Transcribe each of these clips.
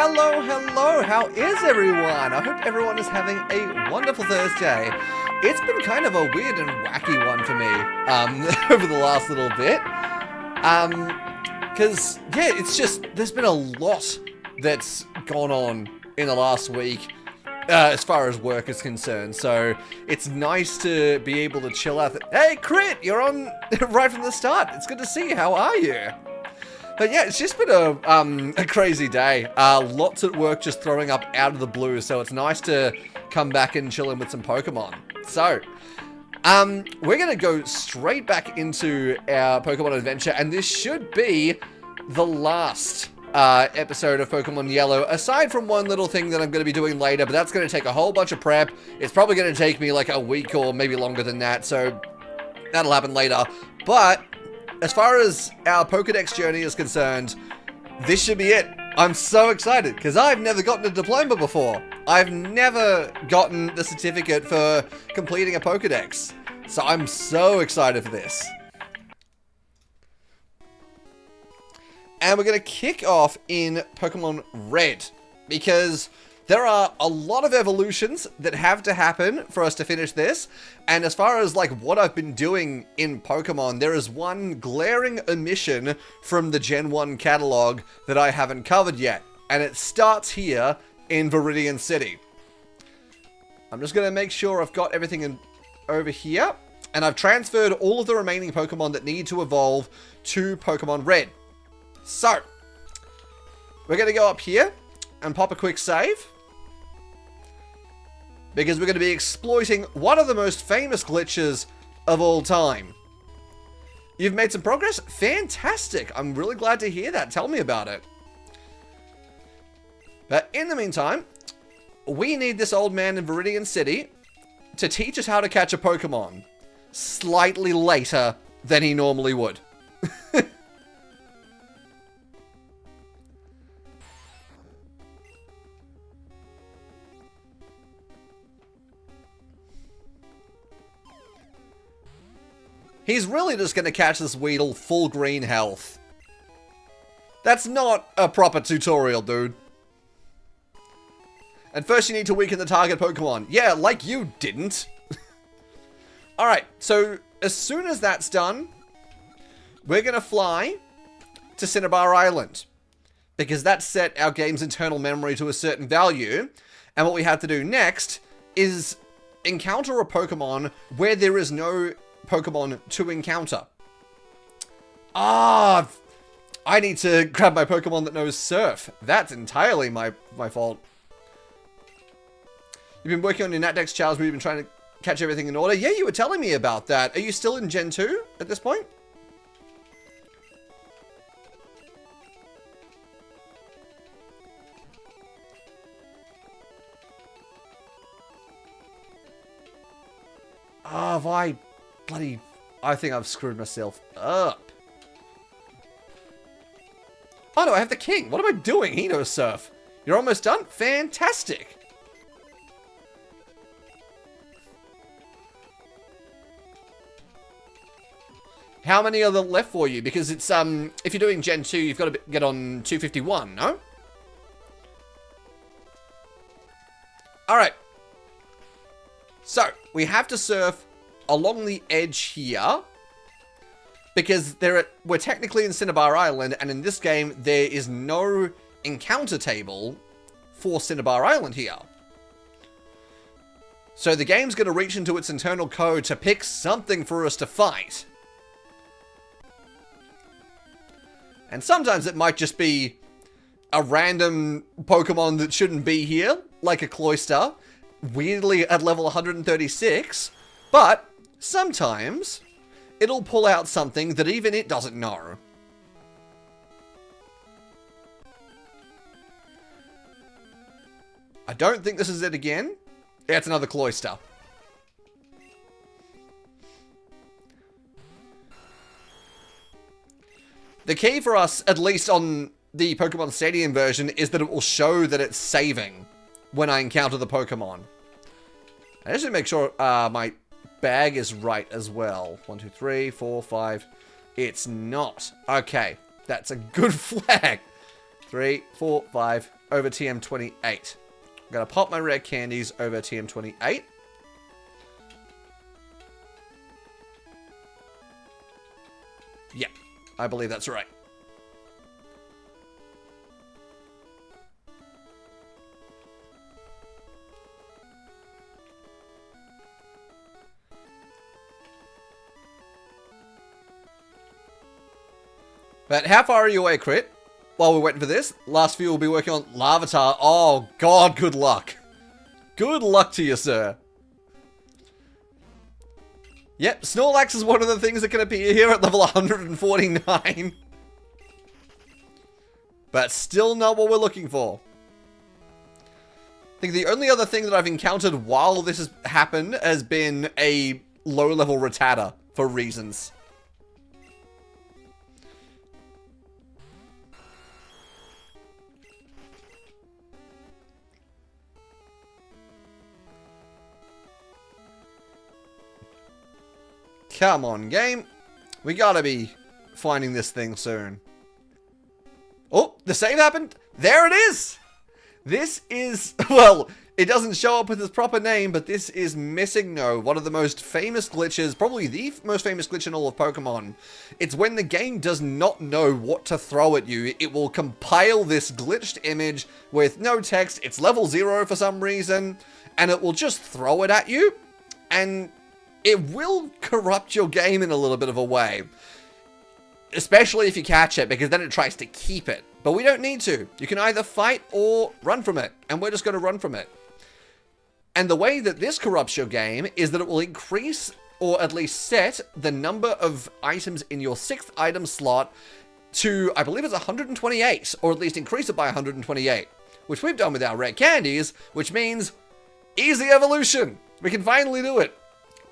Hello, hello, how is everyone? I hope everyone is having a wonderful Thursday. It's been kind of a weird and wacky one for me, over the last little bit. Because, yeah, it's just, there's been a lot that's gone on in the last week, as far as work is concerned. So, it's nice to be able to chill out. Hey, Crit, you're on right from the start. It's good to see you. How are you? But yeah, it's just been a crazy day. Lots at work just throwing up out of the blue, so it's nice to come back and chill in with some Pokemon. So, we're going to go straight back into our Pokemon adventure, and this should be the last episode of Pokemon Yellow, aside from one little thing that I'm going to be doing later, but that's going to take a whole bunch of prep. It's probably going to take me like a week or maybe longer than that, so that'll happen later. But as far as our Pokedex journey is concerned, this should be it. I'm so excited, because I've never gotten a diploma before. I've never gotten the certificate for completing a Pokedex. So I'm so excited for this. And we're going to kick off in Pokemon Red, because there are a lot of evolutions that have to happen for us to finish this. And as far as like what I've been doing in Pokemon, there is one glaring omission from the Gen 1 catalog that I haven't covered yet. And it starts here in Viridian City. I'm just going to make sure I've got everything over here. And I've transferred all of the remaining Pokemon that need to evolve to Pokemon Red. So, we're going to go up here and pop a quick save, because we're going to be exploiting one of the most famous glitches of all time. You've made some progress? Fantastic. I'm really glad to hear that. Tell me about it. But in the meantime, we need this old man in Viridian City to teach us how to catch a Pokemon slightly later than he normally would. He's really just going to catch this Weedle full green health. That's not a proper tutorial, dude. And first you need to weaken the target Pokemon. Yeah, like you didn't. Alright, so as soon as that's done, we're going to fly to Cinnabar Island, because that set our game's internal memory to a certain value. And what we have to do next is encounter a Pokemon where there is no Pokemon to encounter. I need to grab my Pokemon that knows Surf. That's entirely my fault. You've been working on your Natdex, Charles. We've been trying to catch everything in order. Yeah, you were telling me about that. Are you still in Gen 2 at this point? Oh, I think I've screwed myself up. Oh no, I have the king. What am I doing? He knows surf. You're almost done? Fantastic. How many are there left for you? Because it's, if you're doing Gen 2, you've got to get on 251, no? Alright. So, we have to surf along the edge here. Because we're technically in Cinnabar Island, and in this game, there is no encounter table for Cinnabar Island here. So the game's going to reach into its internal code to pick something for us to fight. And sometimes it might just be a random Pokemon that shouldn't be here, like a Cloyster, weirdly at level 136, but sometimes it'll pull out something that even it doesn't know. I don't think this is it again. Yeah, it's another Cloyster. The key for us, at least on the Pokemon Stadium version, is that it will show that it's saving when I encounter the Pokemon. I just need to make sure my bag is right as well. 1, 2, 3, 4, 5. It's not. Okay, that's a good flag. 3, 4, 5 over TM28. I'm gonna pop my rare candies over TM28. Yeah, I believe that's right. But how far are you away, Crit? While we're waiting for this, last few will be working on Larvitar. Oh, God, good luck. Good luck to you, sir. Yep, Snorlax is one of the things that can appear here at level 149. But still not what we're looking for. I think the only other thing that I've encountered while this has happened has been a low-level Rattata, for reasons. Come on, game. We gotta be finding this thing soon. Oh, the same happened. There it is. This is, well, it doesn't show up with its proper name, but this is Missing No, one of the most famous glitches, probably the most famous glitch in all of Pokemon. It's when the game does not know what to throw at you. It will compile this glitched image with no text. It's level 0 for some reason, and it will just throw it at you, and it will corrupt your game in a little bit of a way. Especially if you catch it, because then it tries to keep it. But we don't need to. You can either fight or run from it. And we're just going to run from it. And the way that this corrupts your game is that it will increase, or at least set, the number of items in your 6th item slot to, I believe it's 128. Or at least increase it by 128. Which we've done with our rare candies, which means easy evolution. We can finally do it.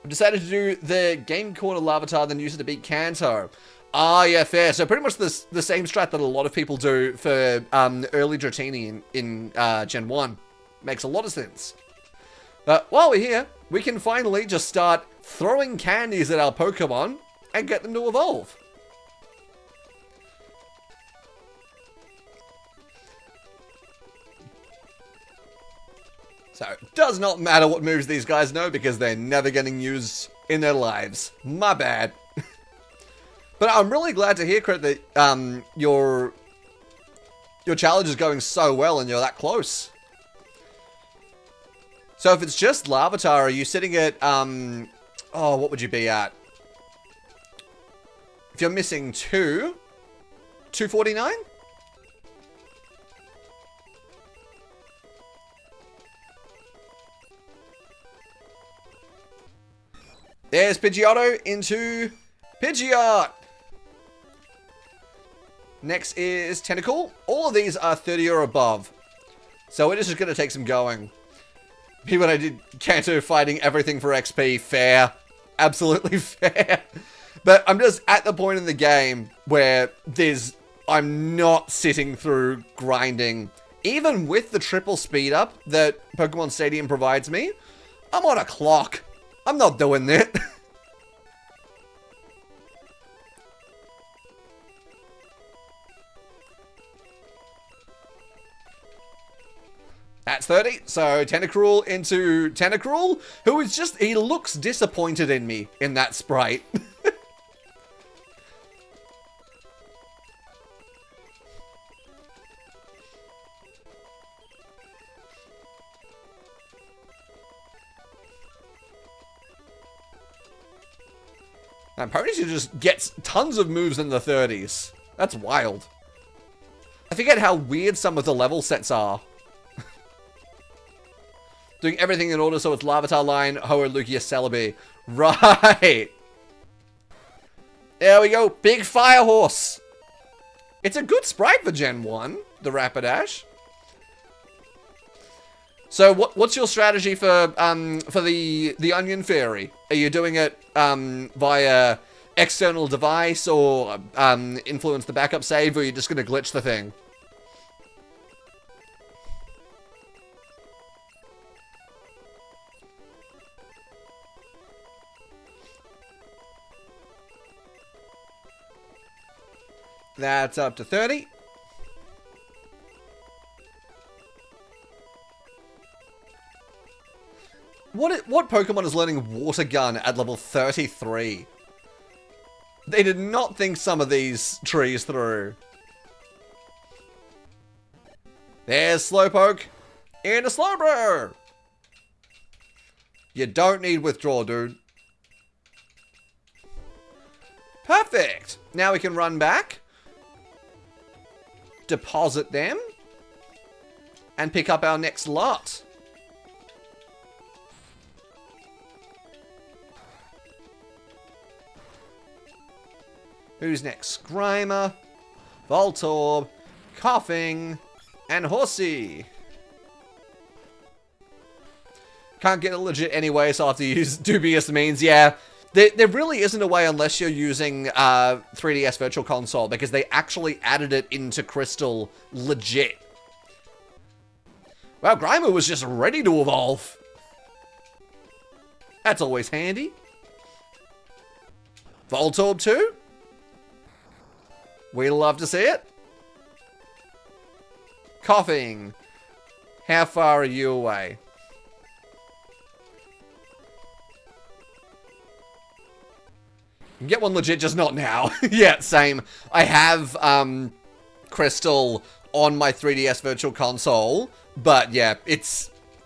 I've decided to do the Game Corner Larvitar, then use it to beat Kanto. Ah, yeah, fair. So pretty much the same strat that a lot of people do for early Dratini in Gen 1. Makes a lot of sense. But while we're here, we can finally just start throwing candies at our Pokemon and get them to evolve. So it does not matter what moves these guys know because they're never getting used in their lives. My bad. But I'm really glad to hear, Crit, that your challenge is going so well and you're that close. So if it's just Larvitar, are you sitting at, oh, what would you be at? If you're missing 249? There's Pidgeotto into Pidgeot. Next is Tentacle. All of these are 30 or above. So it is just going to take some going. Me when I did Kanto fighting everything for XP, fair. Absolutely fair. But I'm just at the point in the game where I'm not sitting through grinding. Even with the triple speed up that Pokemon Stadium provides me, I'm on a clock. I'm not doing that. That's 30. So Tentacruel into Tentacruel, who is just, he looks disappointed in me in that sprite. And Ponyta just gets tons of moves in the 30s. That's wild. I forget how weird some of the level sets are. Doing everything in order so it's Larvitar line, Ho-Oh, Lugia, Celebi. Right. There we go. Big Fire Horse. It's a good sprite for Gen 1, the Rapidash. So what's your strategy for the Onion Fairy? Are you doing it via external device or influence the backup save, or are you just going to glitch the thing? That's up to 30. What Pokemon is learning Water Gun at level 33? They did not think some of these trees through. There's Slowpoke into Slowbro. You don't need withdraw, dude. Perfect. Now we can run back, deposit them, and pick up our next lot. Who's next? Grimer, Voltorb, Coughing, and Horsey. Can't get it legit anyway, so I'll have to use dubious means. Yeah, there really isn't a way unless you're using 3DS Virtual Console, because they actually added it into Crystal legit. Wow, Grimer was just ready to evolve. That's always handy. Voltorb too? We love to see it. Coughing. How far are you away? You can get one legit, just not now. Yeah, same. I have Crystal on my 3DS Virtual Console, but yeah,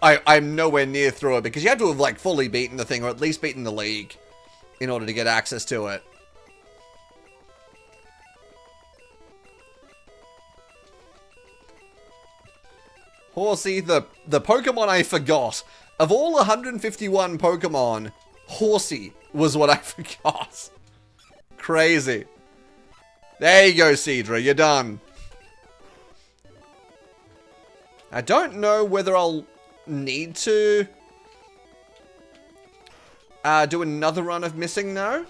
I'm nowhere near through it, because you have to have like fully beaten the thing, or at least beaten the league, in order to get access to it. Horsey, the Pokemon I forgot. Of all 151 Pokemon, Horsey was what I forgot. Crazy. There you go, Seadra. You're done. I don't know whether I'll need to do another run of Missing now.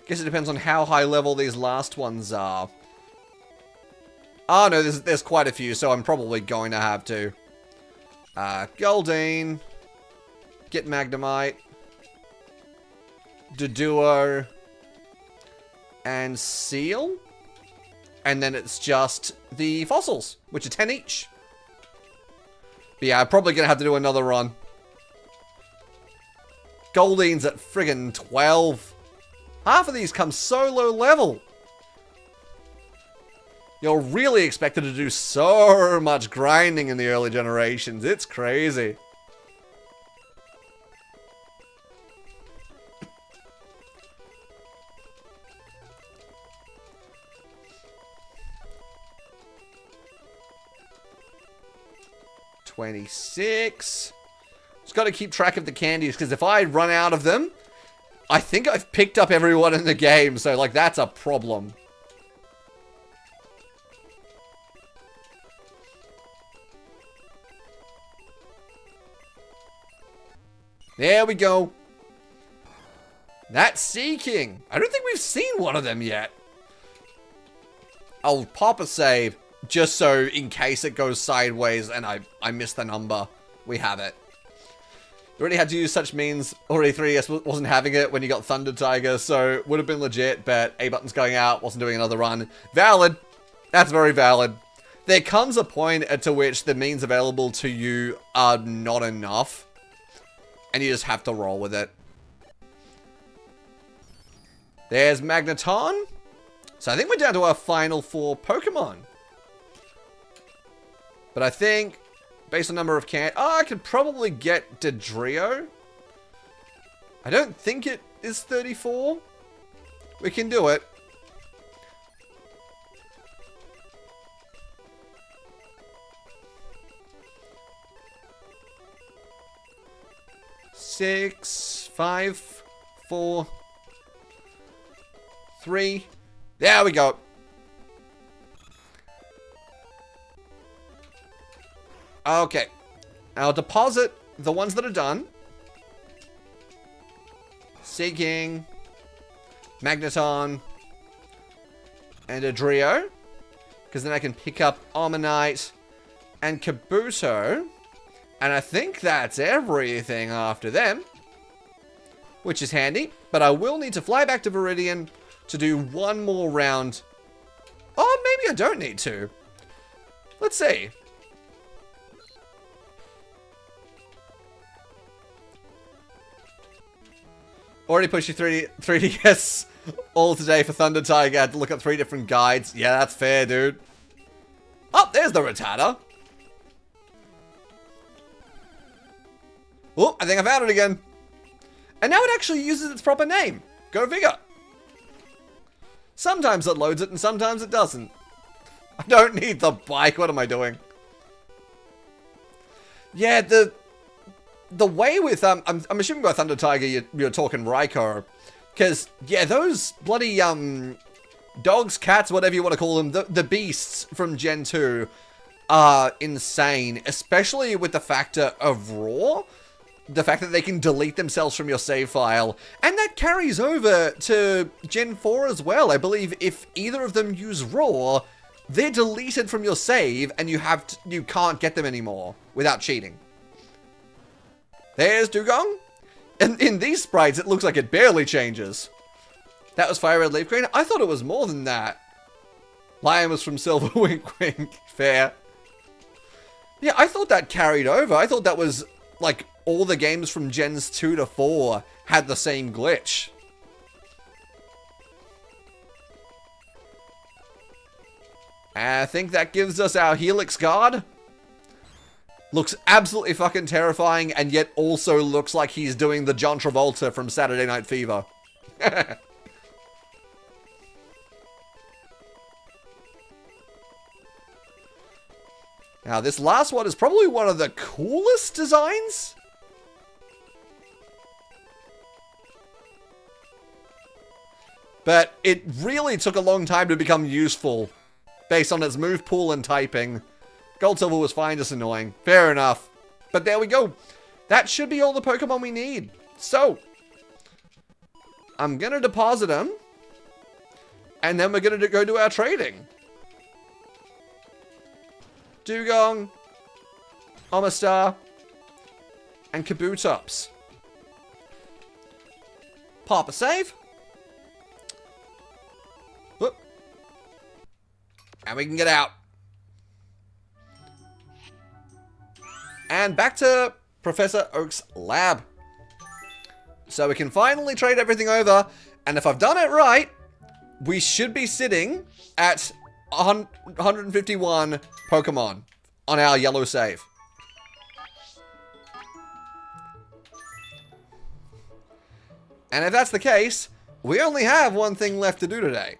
Guess it depends on how high level these last ones are. Oh no, there's quite a few, so I'm probably going to have to. Goldeen. Get Magnemite. Doduo. And Seal. And then it's just the fossils, which are 10 each. But yeah, I'm probably going to have to do another run. Goldeen's at friggin' 12. Half of these come so low level. You're really expected to do so much grinding in the early generations. It's crazy. $26. Just got to keep track of the candies, because if I run out of them, I think I've picked up everyone in the game, so, like, that's a problem. There we go. That's Sea King. I don't think we've seen one of them yet. I'll pop a save, just so in case it goes sideways and I miss the number, we have it. You already had to use such means. Already 3DS wasn't having it when you got Thunder Tiger, so would have been legit, but A button's going out, wasn't doing another run. Valid. That's very valid. There comes a point at to which the means available to you are not enough, and you just have to roll with it. There's Magneton. So I think we're down to our final 4 Pokemon. But I think, based on number of I could probably get Dodrio. I don't think it is 34. We can do it. Six, 5, 4, 3. There we go. Okay. I'll deposit the ones that are done. Seeking, Magneton, and Dodrio. Because then I can pick up Omanyte and Kabuto. And I think that's everything after them. Which is handy. But I will need to fly back to Viridian to do one more round. Oh, maybe I don't need to. Let's see. Already pushed you 3DS all today for Thunder Tiger. I had to look up 3 different guides. Yeah, that's fair, dude. Oh, there's the Rattata. Oh, I think I found it again. And now it actually uses its proper name. Go figure. Sometimes it loads it and sometimes it doesn't. I don't need the bike. What am I doing? Yeah, the way with I'm assuming by Thunder Tiger you're talking Raikou, because yeah, those bloody dogs, cats, whatever you want to call them, the beasts from Gen 2 are insane, especially with the factor of Raw. The fact that they can delete themselves from your save file. And that carries over to Gen 4 as well. I believe if either of them use Raw, they're deleted from your save and you can't get them anymore without cheating. There's Dugong. And in these sprites, it looks like it barely changes. That was Fire Red Leaf Green. I thought it was more than that. Lion was from Silver. Wink, wink. Fair. Yeah, I thought that carried over. I thought that was like all the games from Gens 2 to 4 had the same glitch. I think that gives us our Helix Guard. Looks absolutely fucking terrifying, and yet also looks like he's doing the John Travolta from Saturday Night Fever. Now, this last one is probably one of the coolest designs. But it really took a long time to become useful, based on its move pool and typing. Gold Silver was fine, just annoying. Fair enough. But there we go. That should be all the Pokemon we need. So, I'm going to deposit them. And then we're going to go do our trading. Dugong, Omastar, and Kabutops. Pop a save. Whoop. And we can get out. And back to Professor Oak's lab. So we can finally trade everything over. And if I've done it right, we should be sitting at 151 Pokemon on our yellow save. And if that's the case, we only have one thing left to do today.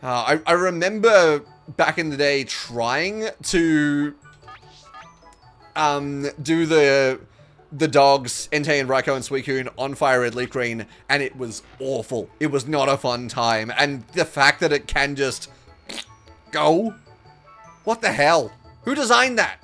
I remember back in the day trying to do the dogs, Entei and Raikou and Suicune on Fire Red Leaf Green, and it was awful. It was not a fun time. And the fact that it can just go? What the hell? Who designed that?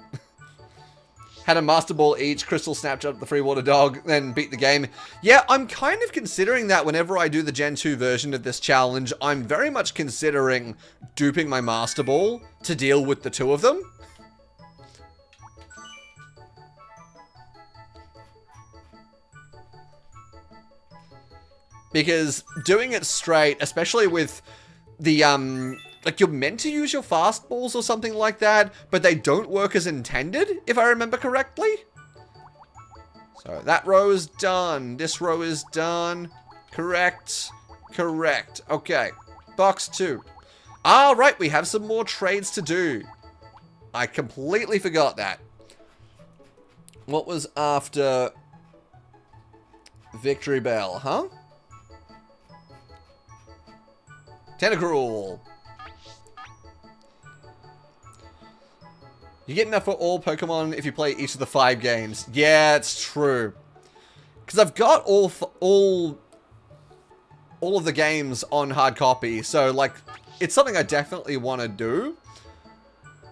Had a Master Ball each, Crystal Snapshot of the free water dog, then beat the game. Yeah, I'm kind of considering that whenever I do the Gen 2 version of this challenge. I'm very much considering duping my Master Ball to deal with the two of them. Because doing it straight, especially with the, like, you're meant to use your fastballs or something like that, but they don't work as intended, if I remember correctly. So that row is done. This row is done. Correct. Correct. Okay. Box 2. All right, we have some more trades to do. I completely forgot that. What was after Victory Bell, huh? Tentacruel. You get enough for all Pokemon if you play each of the 5 games. Yeah, it's true. Because I've got all of the games on hard copy, so like it's something I definitely want to do.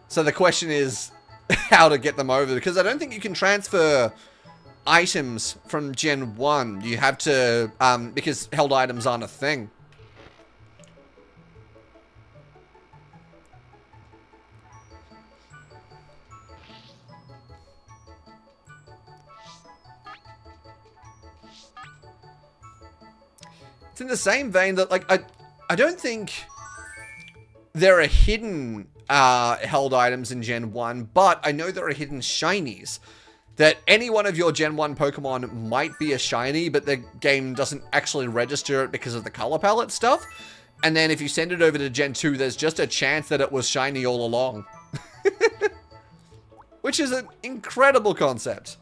So the question is how to get them over, because I don't think you can transfer items from Gen 1. You have to because held items aren't a thing. It's in the same vein that, like, I don't think there are hidden held items in Gen 1, but I know there are hidden shinies. That any one of your Gen 1 Pokemon might be a shiny, but the game doesn't actually register it because of the color palette stuff. And then if you send it over to Gen 2, there's just a chance that it was shiny all along. Which is an incredible concept.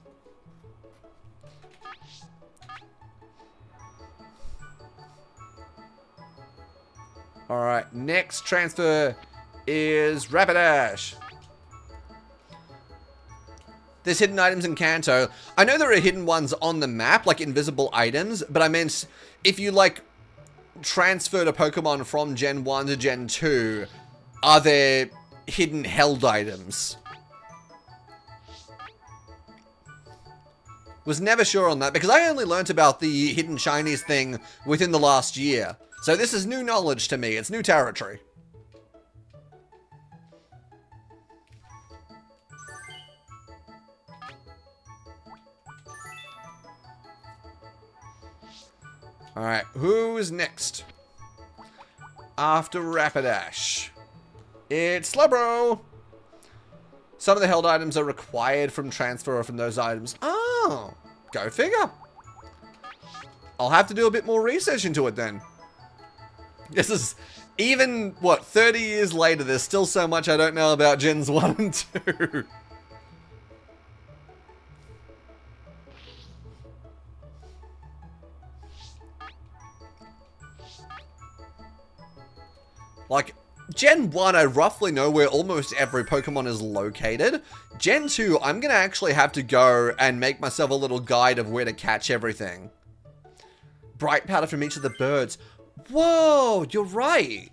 Alright, next transfer is Rapidash. There's hidden items in Kanto. I know there are hidden ones on the map, like invisible items, but I meant if you, like, transferred a Pokemon from Gen 1 to Gen 2, are there hidden held items? Was never sure on that, because I only learnt about the hidden shinies thing within the last year. So this is new knowledge to me. It's new territory. Alright, who's next? After Rapidash. It's Slowbro! Some of the held items are required from transfer from those items. Oh, go figure. I'll have to do a bit more research into it then. This is, even, what, 30 years later, there's still so much I don't know about Gens 1 and 2. Like, Gen 1, I roughly know where almost every Pokemon is located. Gen 2, I'm gonna actually have to go and make myself a little guide of where to catch everything. Bright powder from each of the birds. Whoa, you're right.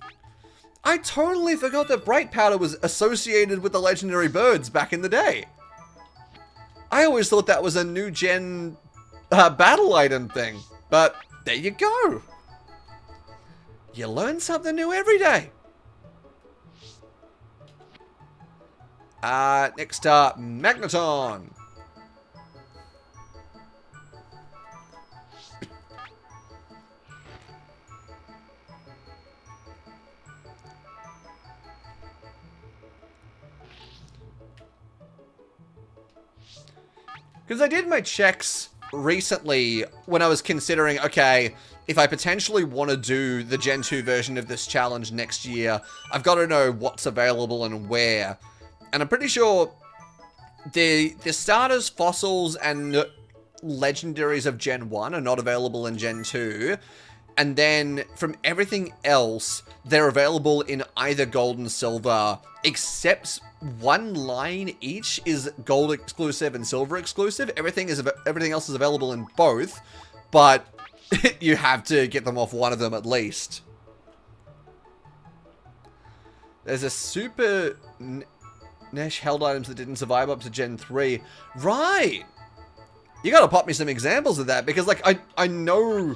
I totally forgot that bright powder was associated with the legendary birds back in the day. I always thought that was a new gen battle item thing, but there you go. You learn something new every day. Next up, Magneton. Because I did my checks recently when I was considering, okay, if I potentially want to do the Gen 2 version of this challenge next year, I've got to know what's available and where. And I'm pretty sure the starters, fossils, and legendaries of Gen 1 are not available in Gen 2. And then from everything else, they're available in either gold and silver, except one line each is gold exclusive and silver exclusive. Everything else is available in both, but you have to get them off one of them at least. There's a super Nesh held items that didn't survive up to Gen 3. Right! You gotta pop me some examples of that, because, like, I know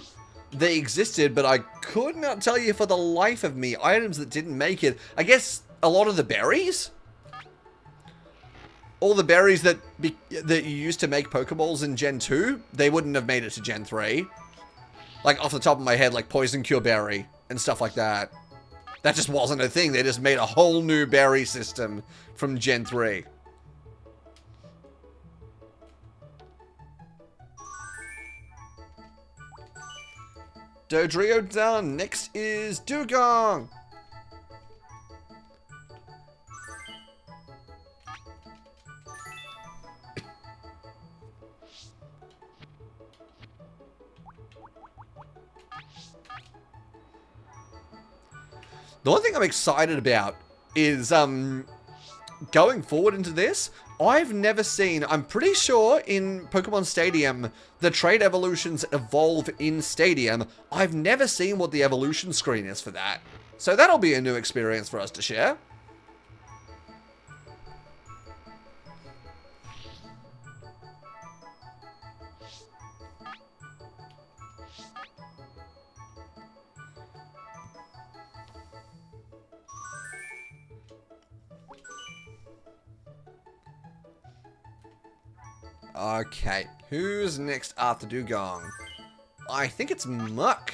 they existed, but I could not tell you for the life of me items that didn't make it. I guess a lot of the berries? All the berries that you used to make Pokeballs in Gen 2, they wouldn't have made it to Gen 3. Like, off the top of my head, like Poison Cure Berry and stuff like that. That just wasn't a thing. They just made a whole new berry system from Gen 3. Dodrio done. Next is Dugong. The one thing I'm excited about is, going forward into this, I've never seen, I'm pretty sure in Pokemon Stadium, the trait evolutions evolve in Stadium. I've never seen what the evolution screen is for that. So that'll be a new experience for us to share. Okay, who's next after Dugong? I think it's Muck.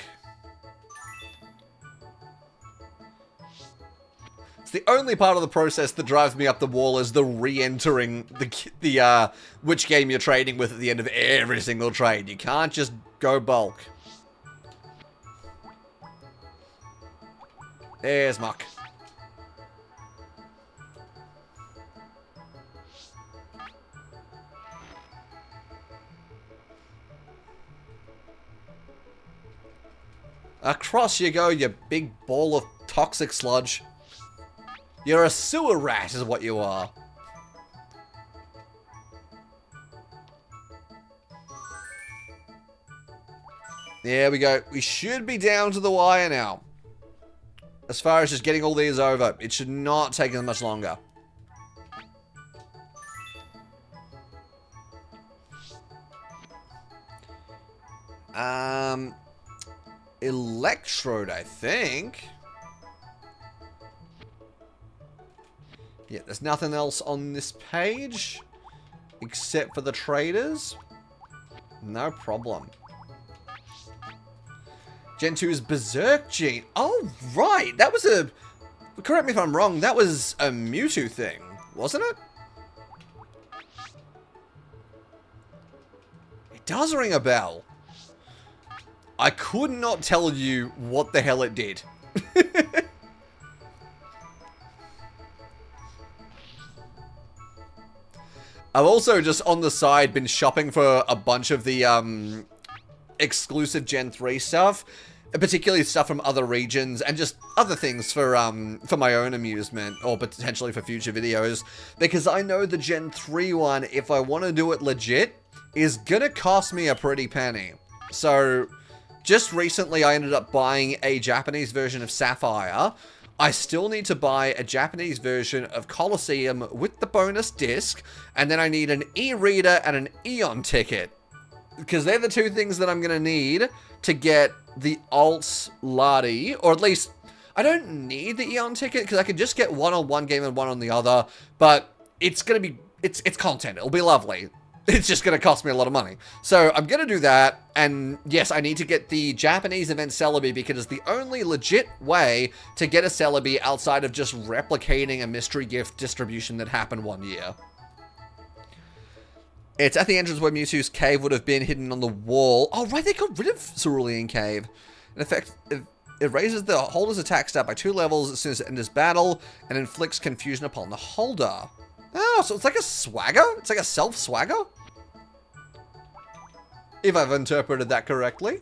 It's the only part of the process that drives me up the wall is the re-entering the which game you're trading with at the end of every single trade. You can't just go bulk. There's Muck. Across you go, you big ball of toxic sludge. You're a sewer rat is what you are. There we go. We should be down to the wire now. As far as just getting all these over, it should not take us much longer. Electrode, I think. Yeah, there's nothing else on this page except for the traders. No problem. Gen 2's Berserk Gene. Oh, right. That was a... Correct me if I'm wrong. That was a Mewtwo thing, wasn't it? It does ring a bell. I could not tell you what the hell it did. I've also just on the side been shopping for a bunch of the exclusive Gen 3 stuff, particularly stuff from other regions and just other things for my own amusement or potentially for future videos, because I know the Gen 3 one, if I want to do it legit, is gonna cost me a pretty penny. So just recently, I ended up buying a Japanese version of Sapphire. I still need to buy a Japanese version of Colosseum with the bonus disc, and then I need an e-reader and an Eon ticket, because they're the two things that I'm going to need to get the alt Ladi, or at least, I don't need the Eon ticket, because I can just get one on one game and one on the other, but it's going to be, it's content, it'll be lovely. It's just going to cost me a lot of money. So I'm going to do that. And yes, I need to get the Japanese event Celebi because it's the only legit way to get a Celebi outside of just replicating a mystery gift distribution that happened one year. It's at the entrance where Mewtwo's cave would have been hidden on the wall. Oh, right, they got rid of Cerulean Cave. In effect, it raises the holder's attack stat by 2 levels as soon as it enters battle and inflicts confusion upon the holder. Oh, so it's like a swagger? It's like a self-swagger? If I've interpreted that correctly.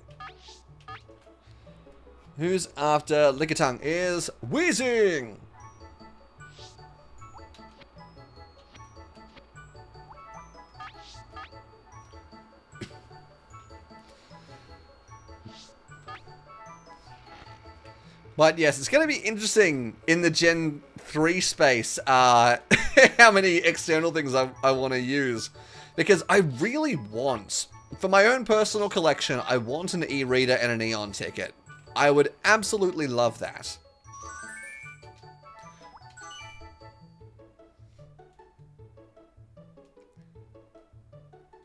Who's after Lickitung is Weezing. But yes, it's going to be interesting in the Gen 3 space how many external things I want to use. Because I really want, for my own personal collection, I want an e-reader and an Eon ticket. I would absolutely love that.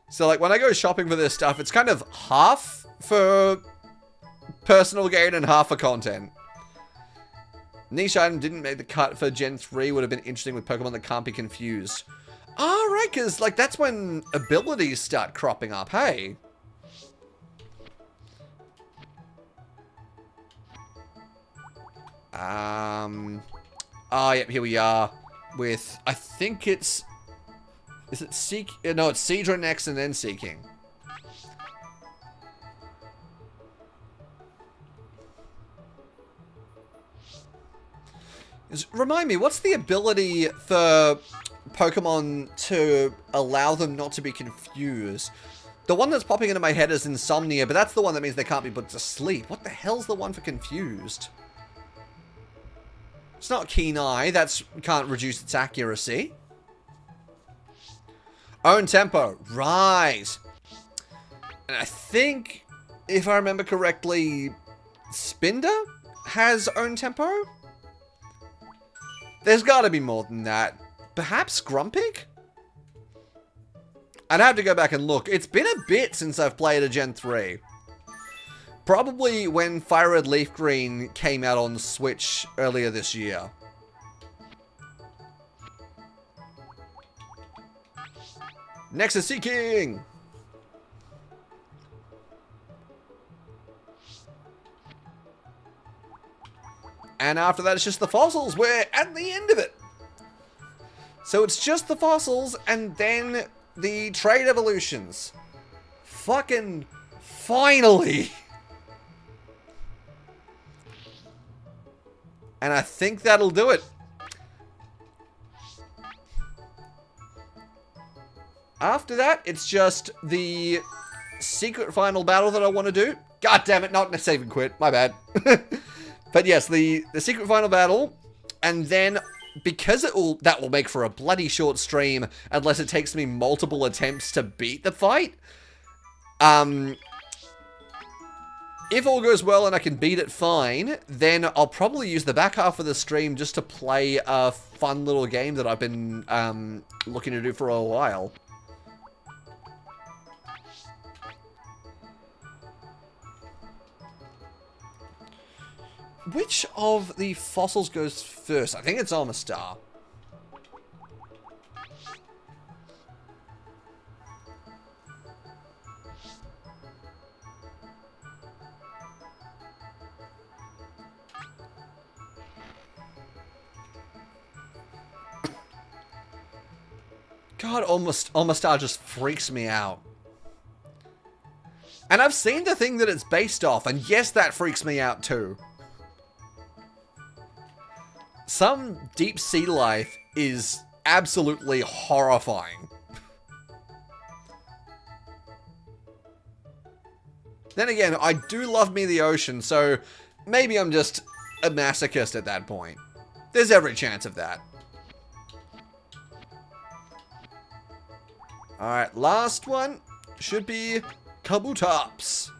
So like when I go shopping for this stuff, it's kind of half for personal gain and half for content. Niche item didn't make the cut for Gen 3, would have been interesting with Pokemon that can't be confused. Oh, right, because like that's when abilities start cropping up, hey? Oh, yep, here we are with, I think it's, is it Seek? No, it's Seadra next and then Seeking. Remind me, what's the ability for Pokemon to allow them not to be confused? The one that's popping into my head is Insomnia, but that's the one that means they can't be put to sleep. What the hell's the one for confused? It's not Keen Eye, that's can't reduce its accuracy. Own Tempo, right. And I think, if I remember correctly, Spinder has Own Tempo? There's gotta be more than that. Perhaps Grumpig? I'd have to go back and look. It's been a bit since I've played a Gen 3. Probably when Fire Red Leaf Green came out on Switch earlier this year. Next is Seeking! And after that, it's just the fossils. We're at the end of it. So it's just the fossils and then the trade evolutions. Fucking finally. And I think that'll do it. After that, it's just the secret final battle that I want to do. God damn it, not in a save and quit. My bad. But yes, the secret final battle, and then because that will make for a bloody short stream unless it takes me multiple attempts to beat the fight. If all goes well and I can beat it fine, then I'll probably use the back half of the stream just to play a fun little game that I've been looking to do for a while. Which of the fossils goes first? I think it's Amistar. God, Amistar just freaks me out. And I've seen the thing that it's based off, and yes, that freaks me out too. Some deep sea life is absolutely horrifying. Then again, I do love me the ocean, so maybe I'm just a masochist at that point. There's every chance of that. Alright, last one should be Kabutops.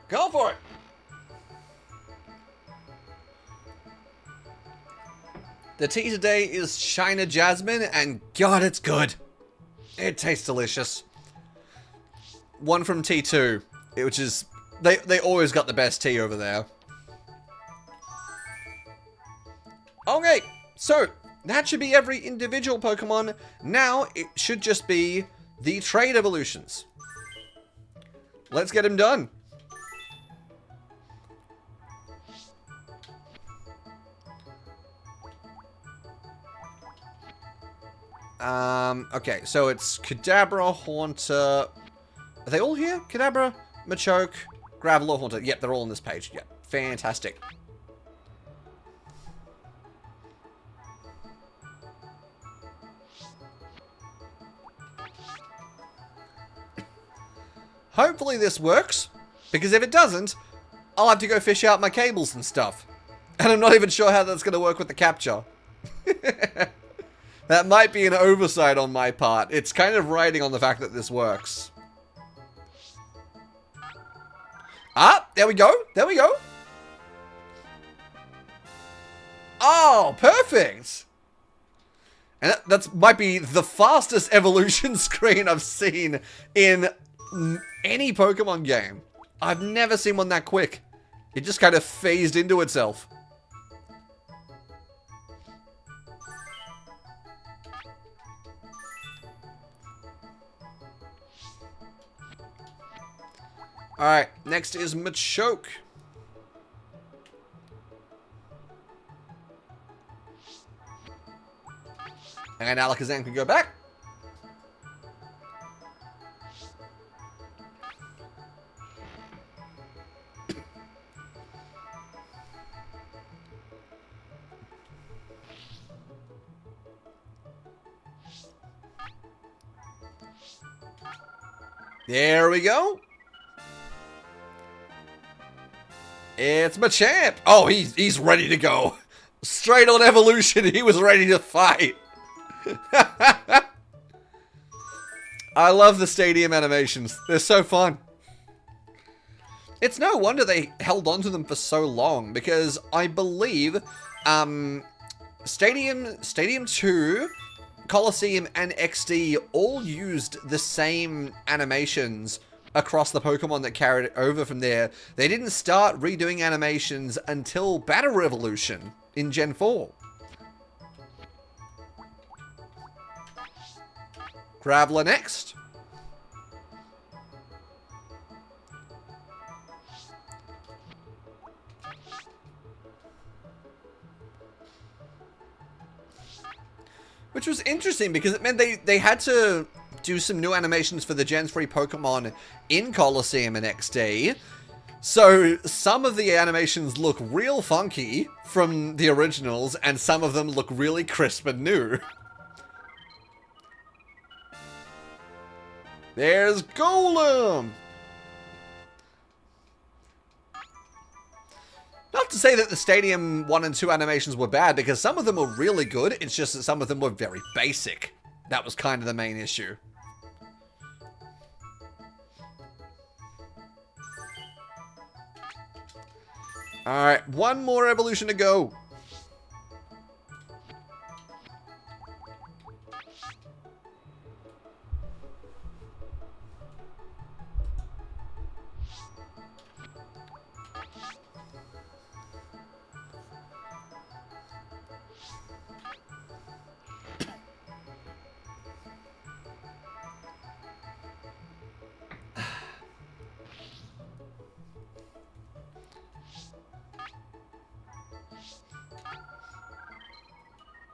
Go for it! The tea today is China Jasmine, and God, it's good. It tastes delicious. One from T2, which is... They always got the best tea over there. Okay, so that should be every individual Pokemon. Now it should just be the trade evolutions. Let's get him done. Okay, so it's Kadabra, Haunter. Are they all here? Kadabra, Machoke, Graveler, Haunter. Yep, they're all on this page. Yep, fantastic. Hopefully this works, because if it doesn't, I'll have to go fish out my cables and stuff. And I'm not even sure how that's going to work with the capture. That might be an oversight on my part. It's kind of riding on the fact that this works. Ah, there we go. There we go. Oh, perfect. And that might be the fastest evolution screen I've seen in any Pokemon game. I've never seen one that quick. It just kind of phased into itself. Alright, next is Machoke. And Alakazam can go back. There we go. It's Machamp. Oh, he's ready to go. Straight on evolution, he was ready to fight. I love the stadium animations. They're so fun. It's no wonder they held on to them for so long, because I believe Stadium 2, Coliseum, and XD all used the same animations across the Pokemon that carried it over from there. They didn't start redoing animations until Battle Revolution in Gen 4. Graveler next. Which was interesting because it meant they had to do some new animations for the Gen 3 Pokemon in Coliseum and XD. So some of the animations look real funky from the originals, and some of them look really crisp and new. There's Golem! Not to say that the Stadium 1 and 2 animations were bad, because some of them were really good, it's just that some of them were very basic. That was kind of the main issue. Alright, one more evolution to go.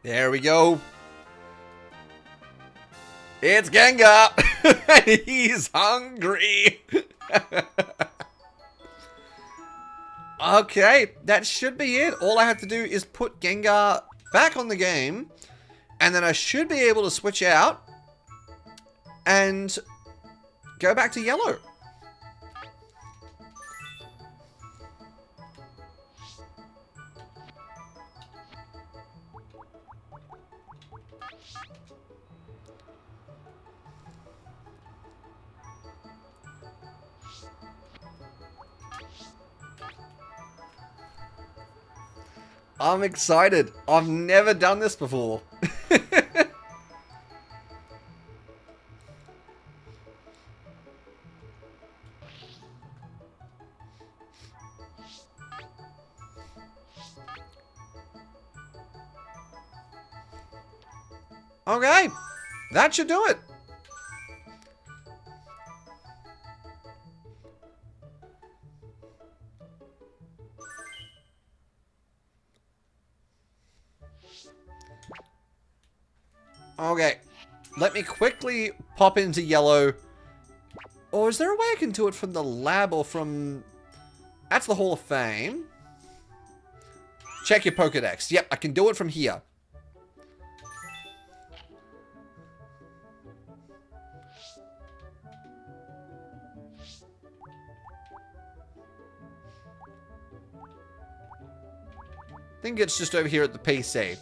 There we go. It's Gengar! He's hungry! Okay, that should be it. All I have to do is put Gengar back on the game, and then I should be able to switch out and go back to Yellow. I'm excited. I've never done this before. Okay, that should do it. Okay, let me quickly pop into Yellow. Or is there a way I can do it from the lab or from... That's the Hall of Fame. Check your Pokedex. Yep, I can do it from here. I think it's just over here at the PC.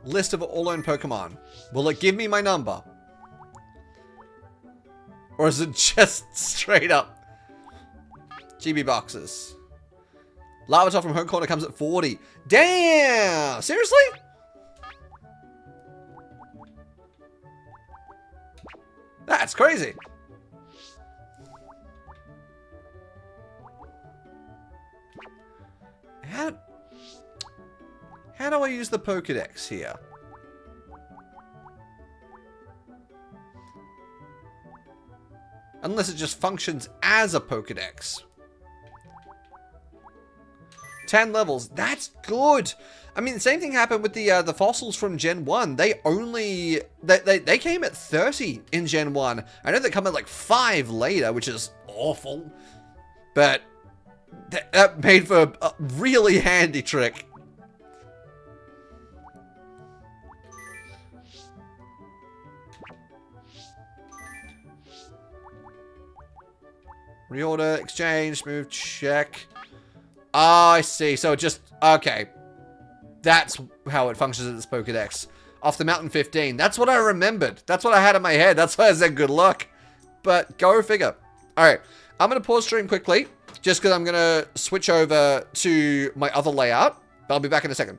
List of all owned Pokemon. Will it give me my number? Or is it just straight up? GB boxes. Larvitar from Home Corner comes at 40. Damn! Seriously? That's crazy. How do I use the Pokedex here? Unless it just functions as a Pokedex. 10 levels. That's good. I mean, the same thing happened with the fossils from Gen 1. They only... They came at 30 in Gen 1. I know they come at like 5 later, which is awful. But that made for a really handy trick. Reorder, exchange, move, check. Oh, I see. So it just... Okay. That's how it functions in this Pokedex. Off the Mountain 15. That's what I remembered. That's what I had in my head. That's why I said good luck. But go figure. Alright. I'm going to pause stream quickly. Just because I'm going to switch over to my other layout. But I'll be back in a second.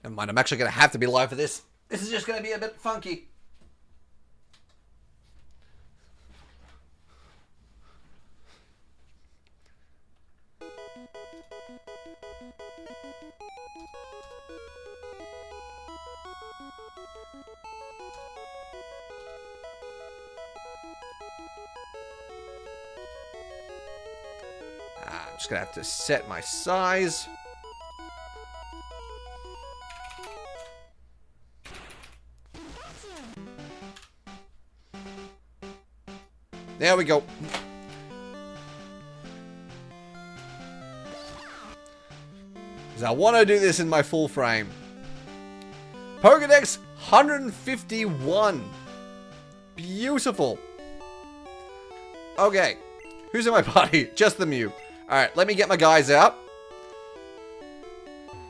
Never mind, I'm actually going to have to be live for this. This is just going to be a bit funky. I'm just going to have to set my size. There we go. Because I want to do this in my full frame. Pokedex 151. Beautiful. Okay. Who's in my party? Just the Mew. Alright, let me get my guys out.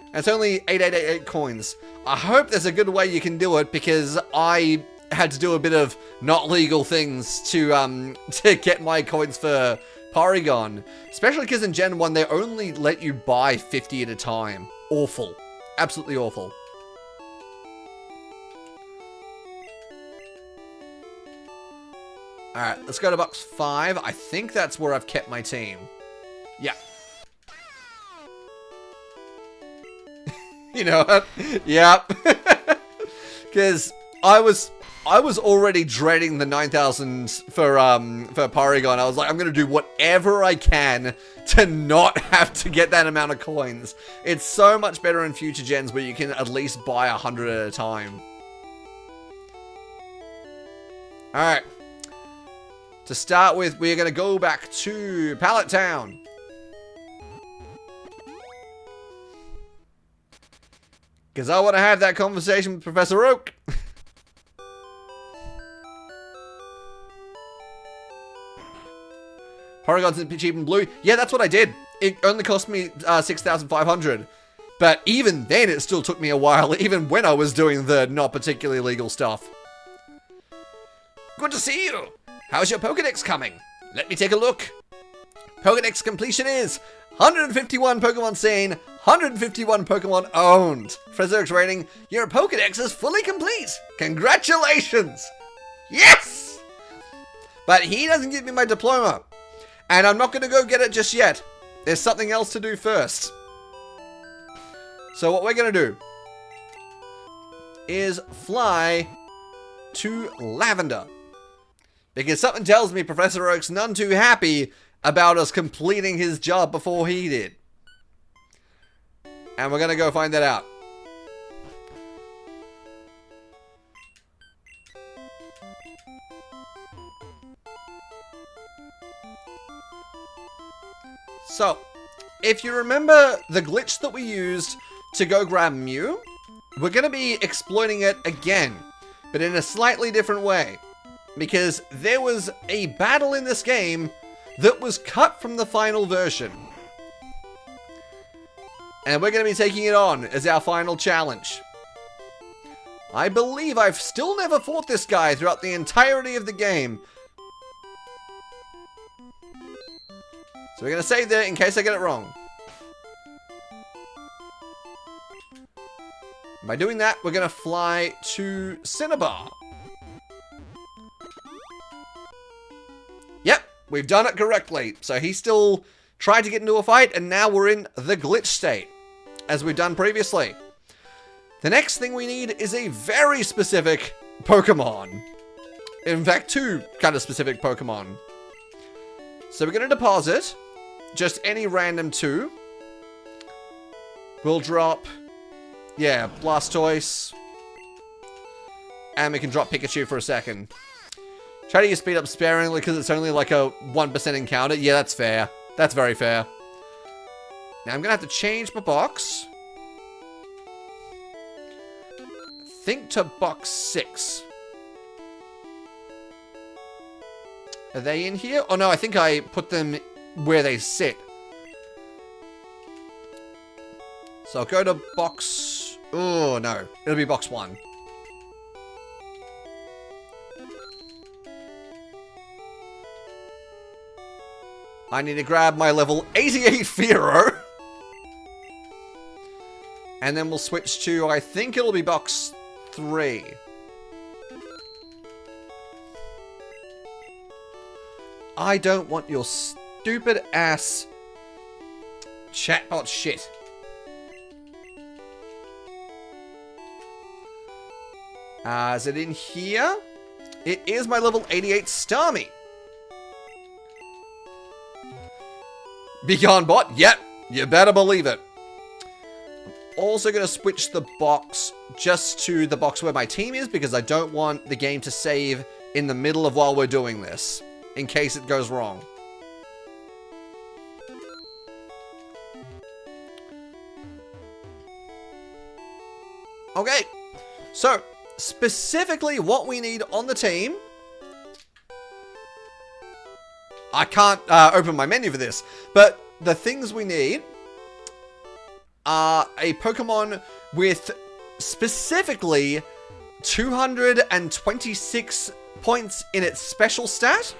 And it's only 8888 coins. I hope there's a good way you can do it because I had to do a bit of not legal things to get my coins for Porygon. Especially because in Gen 1 they only let you buy 50 at a time. Awful. Absolutely awful. Alright, let's go to box 5. I think that's where I've kept my team. Yeah. You know what? Yep. Because I was already dreading the 9,000 for Porygon. I was like, I'm gonna do whatever I can to not have to get that amount of coins. It's so much better in future gens where you can at least buy 100 at a time. Alright. To start with, we're gonna go back to Pallet Town. Because I want to have that conversation with Professor Oak. Porygon's cheap and blue. Yeah, that's what I did. It only cost me 6,500. But even then, it still took me a while, even when I was doing the not particularly legal stuff. Good to see you. How's your Pokédex coming? Let me take a look. Pokédex completion is 151 Pokemon seen, 151 Pokemon owned. Frezerk's rating, your Pokédex is fully complete. Congratulations. Yes! But he doesn't give me my diploma. And I'm not going to go get it just yet. There's something else to do first. So what we're going to do is fly to Lavender. Because something tells me Professor Oak's none too happy about us completing his job before he did. And we're going to go find that out. So, if you remember the glitch that we used to go grab Mew, we're going to be exploiting it again, but in a slightly different way. Because there was a battle in this game that was cut from the final version. And we're going to be taking it on as our final challenge. I believe I've still never fought this guy throughout the entirety of the game. So we're going to save there in case I get it wrong. By doing that, we're going to fly to Cinnabar. Yep, we've done it correctly. So he still tried to get into a fight, and now we're in the glitch state, as we've done previously. The next thing we need is a very specific Pokemon. In fact, two kind of specific Pokemon. So we're going to deposit just any random two. We'll drop, yeah, Blastoise. And we can drop Pikachu for a second. Try to use speed up sparingly because it's only like a 1% encounter. Yeah, that's fair. That's very fair. Now I'm going to have to change my box. I think to box 6. Are they in here? Oh no, I think I put them where they sit. So I'll go to box... Oh no, it'll be box 1. I need to grab my level 88 Fearow. And then we'll switch to, I think it'll be box 3. I don't want your stupid ass chatbot shit. Is it in here? It is my level 88 Starmie. Begone bot? Yep, you better believe it. I'm also going to switch the box just to the box where my team is because I don't want the game to save in the middle of while we're doing this, in case it goes wrong. Okay, so specifically what we need on the team. I can't open my menu for this, but the things we need are a Pokemon with specifically 226 points in its special stat,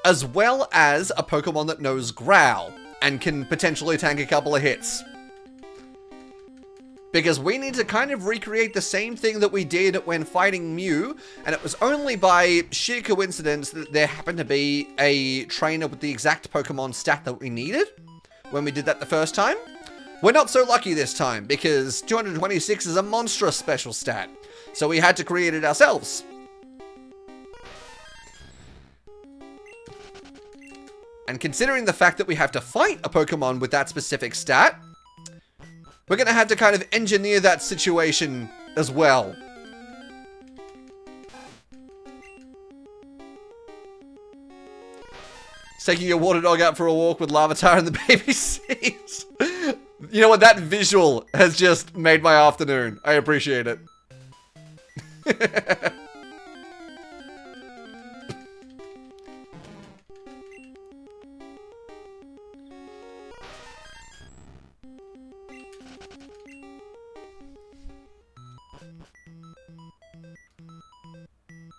as well as a Pokemon that knows Growl and can potentially tank a couple of hits. Because we need to kind of recreate the same thing that we did when fighting Mew, and it was only by sheer coincidence that there happened to be a trainer with the exact Pokemon stat that we needed when we did that the first time. We're not so lucky this time, because 226 is a monstrous special stat, so we had to create it ourselves. And considering the fact that we have to fight a Pokemon with that specific stat, we're going to have to kind of engineer that situation as well. Taking your water dog out for a walk with Larvitar and the baby seas. You know what? That visual has just made my afternoon. I appreciate it.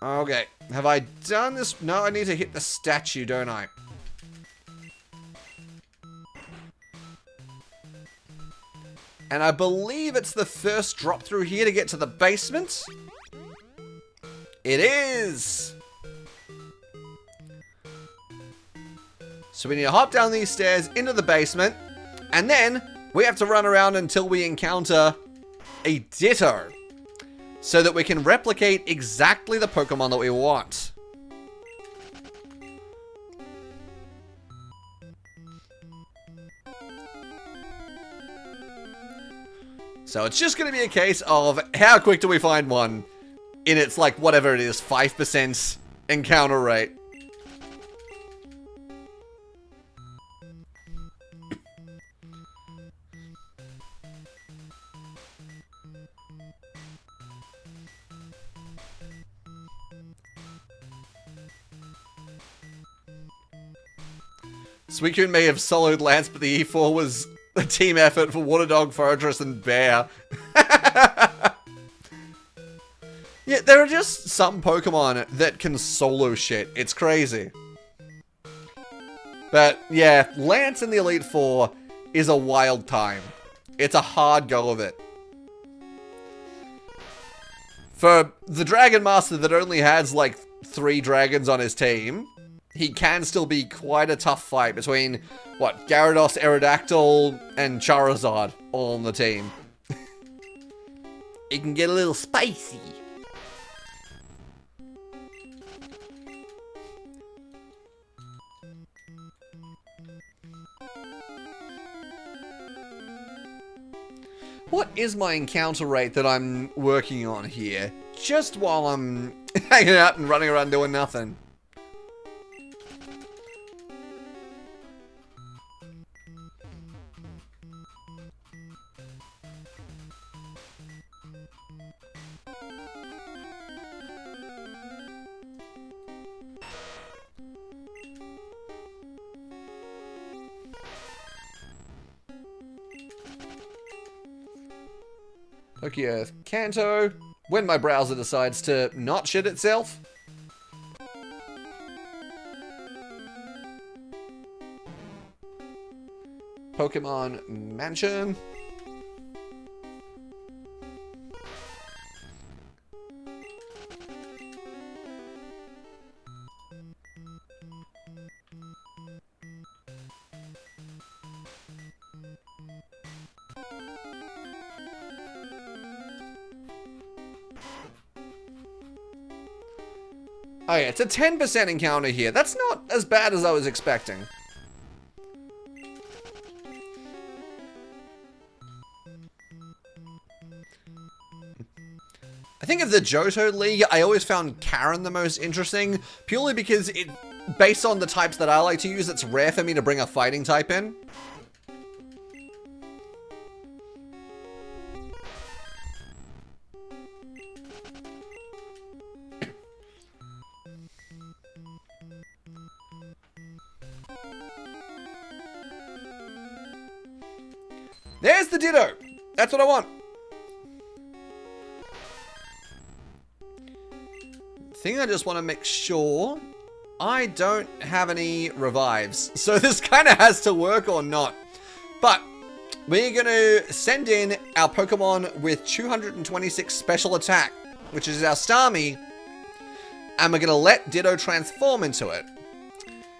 Okay. Have I done this? No, I need to hit the statue, don't I? And I believe it's the first drop through here to get to the basement. It is! So we need to hop down these stairs into the basement. And then we have to run around until we encounter a Ditto. So that we can replicate exactly the Pokemon that we want. So it's just going to be a case of how quick do we find one in its, like, whatever it is, 5% encounter rate. Suicune may have soloed Lance, but the E4 was a team effort for Water Dog, Fortress, and Bear. Yeah, there are just some Pokemon that can solo shit. It's crazy. But, yeah, Lance in the Elite Four is a wild time. It's a hard go of it. For the Dragon Master that only has, like, 3 dragons on his team, he can still be quite a tough fight between, what, Gyarados, Aerodactyl, and Charizard all on the team. It can get a little spicy. What is my encounter rate that I'm working on here? Just while I'm hanging out and running around doing nothing. Tokyo Kanto, when my browser decides to not shit itself. Pokemon Mansion. Oh yeah, it's a 10% encounter here. That's not as bad as I was expecting. I think of the Johto League, I always found Karen the most interesting, purely because it, based on the types that I like to use, it's rare for me to bring a fighting type in. There's the Ditto! That's what I want! Thing I just want to make sure I don't have any revives. So this kind of has to work or not. But we're going to send in our Pokemon with 226 special attack, which is our Starmie, and we're going to let Ditto transform into it.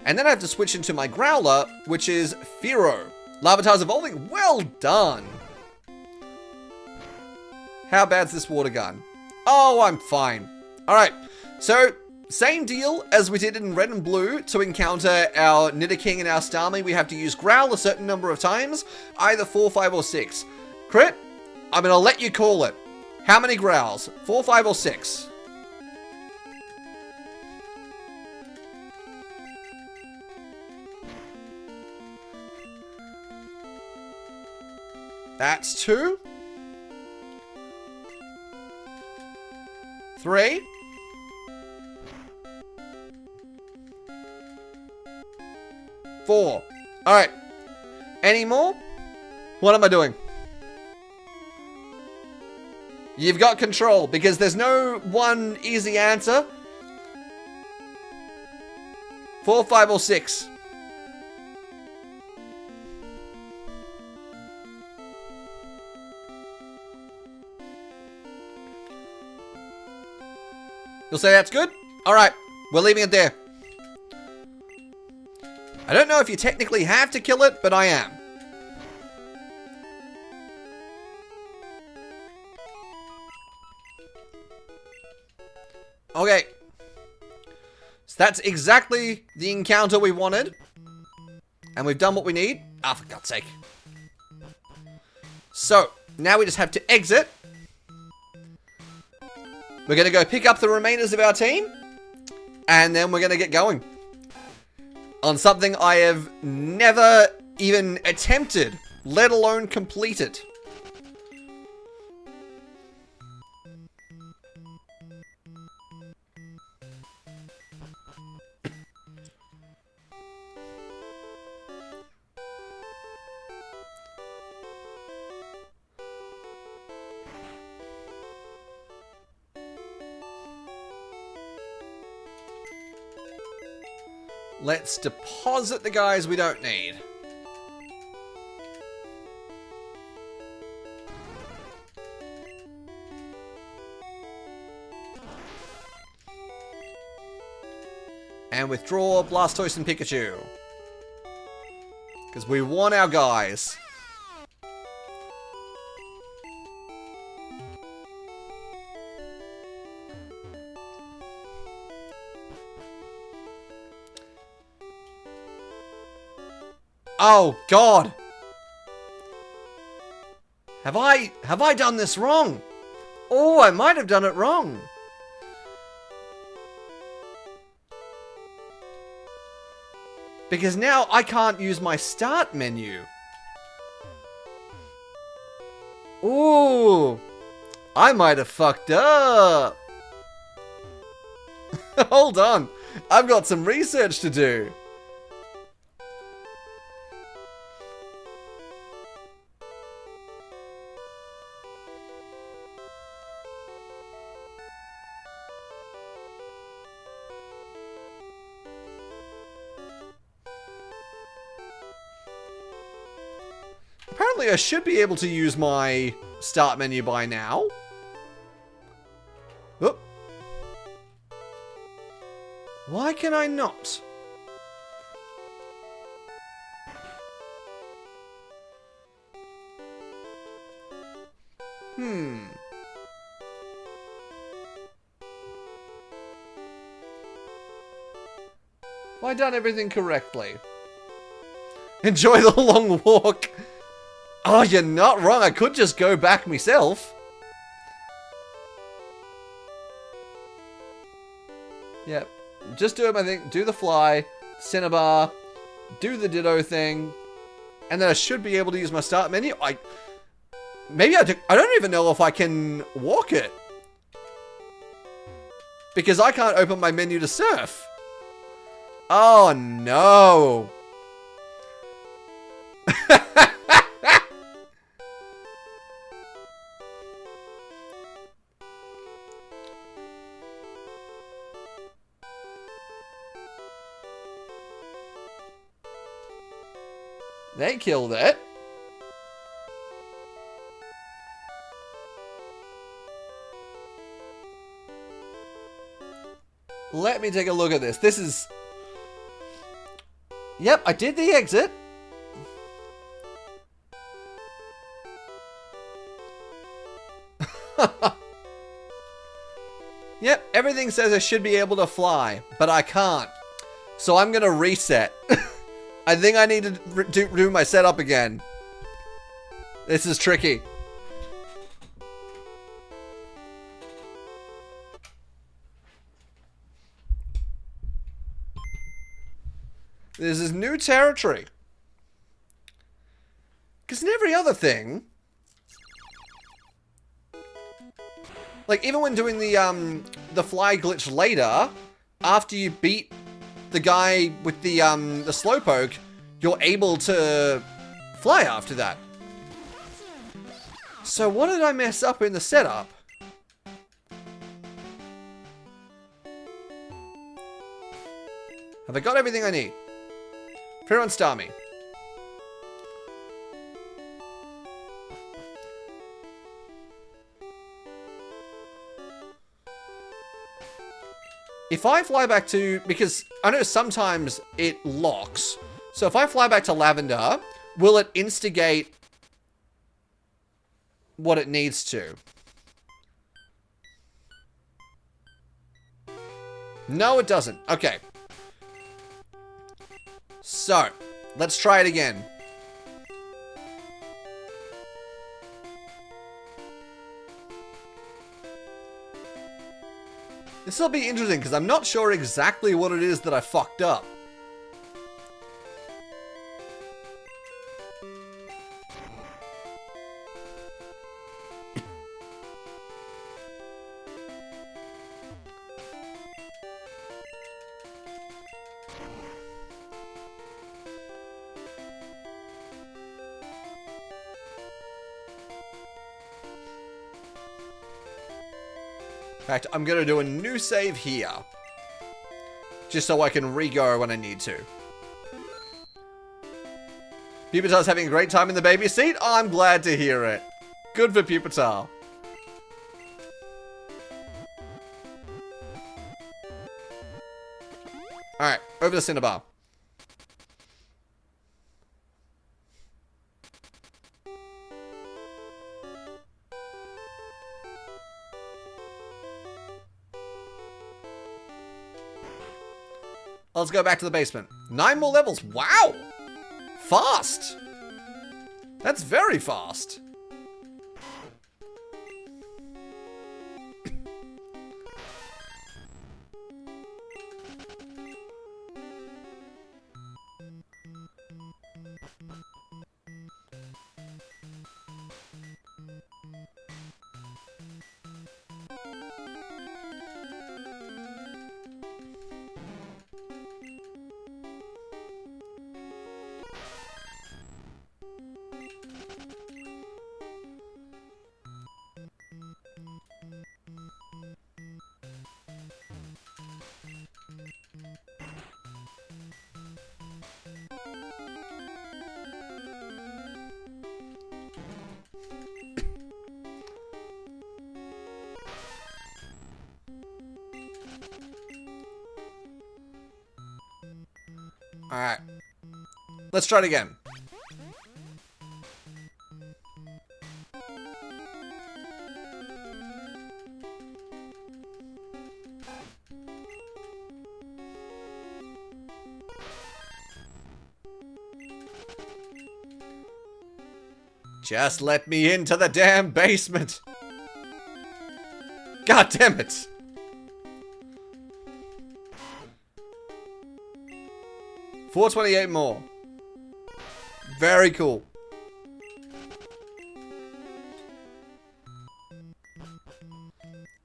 And then I have to switch into my Growler, which is Fearow. Larvitar's evolving. Well done. How bad's this water gun? Oh, I'm fine. Alright, so same deal as we did in Red and Blue. To encounter our Nidoking and our Starmie, we have to use Growl a certain number of times, either 4, 5, or 6. Crit, I'm going to let you call it. How many Growls? 4, 5, or 6? That's 2. 3. 4. Alright. Any more? What am I doing? You've got control, because there's no one easy answer. 4, 5, or 6. You'll say that's good? Alright, we're leaving it there. I don't know if you technically have to kill it, but I am. Okay. So that's exactly the encounter we wanted. And we've done what we need. Ah, for God's sake. So, now we just have to exit. We're going to go pick up the remainders of our team. And then we're going to get going. On something I have never even attempted, let alone completed. Let's deposit the guys we don't need. And withdraw Blastoise and Pikachu. Because we want our guys. Oh, God. Have I done this wrong? Oh, I might have done it wrong. Because now I can't use my start menu. Ooh. I might have fucked up. Hold on. I've got some research to do. Apparently I should be able to use my start menu by now. Oop. Why can I not? Have I done everything correctly? Enjoy the long walk. Oh, you're not wrong. I could just go back myself. Yep. Just do it, I think. Do the fly. Cinnabar. Do the Ditto thing. And then I should be able to use my start menu. Maybe I don't even know if I can walk it. Because I can't open my menu to surf. Oh, no. They killed it. Let me take a look at this. This is... Yep, I did the exit. Yep, everything says I should be able to fly, but I can't. So I'm gonna reset. I think I need to do my setup again. This is tricky. This is new territory. Because in every other thing... Like, even when doing the fly glitch later, after you beat the guy with the slowpoke, you're able to fly after that. So what did I mess up in the setup? Have I got everything I need? Everyone star me. If I fly back to... Because I know sometimes it locks. So if I fly back to Lavender, will it instigate what it needs to? No, it doesn't. Okay. So, let's try it again. This will be interesting because I'm not sure exactly what it is that I fucked up. In fact, I'm going to do a new save here. Just so I can re-go when I need to. Pupitar's having a great time in the baby seat? Oh, I'm glad to hear it. Good for Pupitar. Alright, over to Cinnabar. Let's go back to the basement. 9 more levels. Wow! Fast! That's very fast. Alright. Let's try it again. Just let me into the damn basement. God damn it. $428 more. Very cool.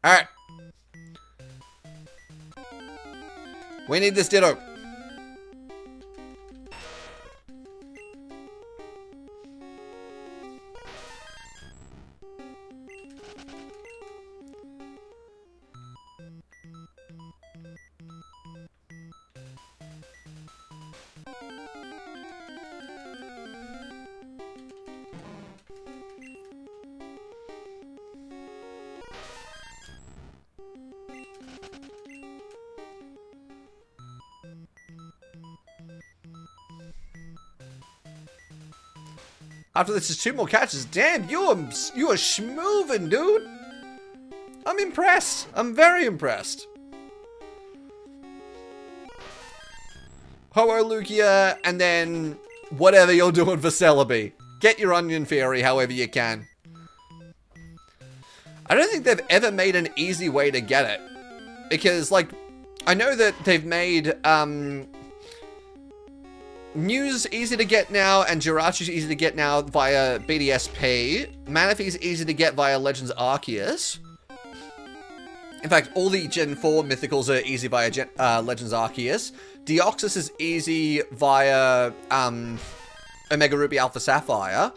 Alright. We need this ditto. After this is 2 more catches. Damn, you are schmoovin', dude. I'm impressed. I'm very impressed. Ho-Oh Lugia, and then whatever you're doing for Celebi. Get your Onion Fairy however you can. I don't think they've ever made an easy way to get it. Because, like, I know that they've made, Mew's easy to get now, and Jirachi's easy to get now via BDSP. Manaphy's easy to get via Legends Arceus. In fact, all the Gen 4 Mythicals are easy via Legends Arceus. Deoxys is easy via Omega Ruby Alpha Sapphire.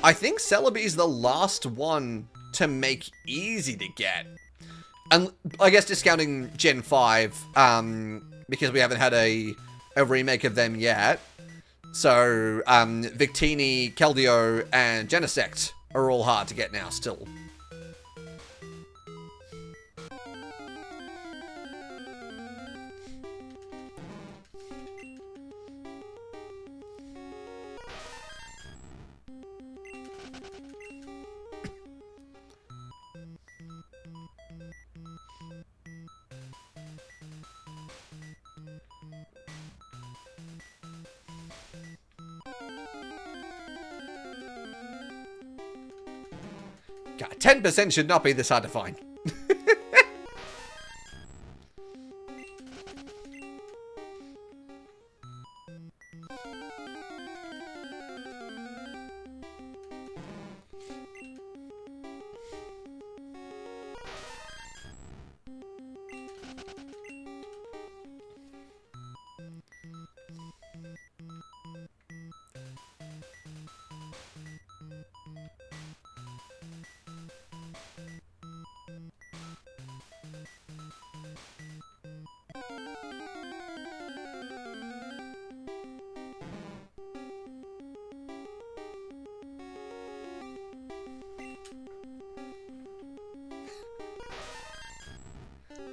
I think Celebi is the last one to make easy to get. And I guess discounting Gen 5, because we haven't had a a remake of them yet. So, Victini, Keldeo, and Genesect are all hard to get now still. God, 10% should not be this hard to find.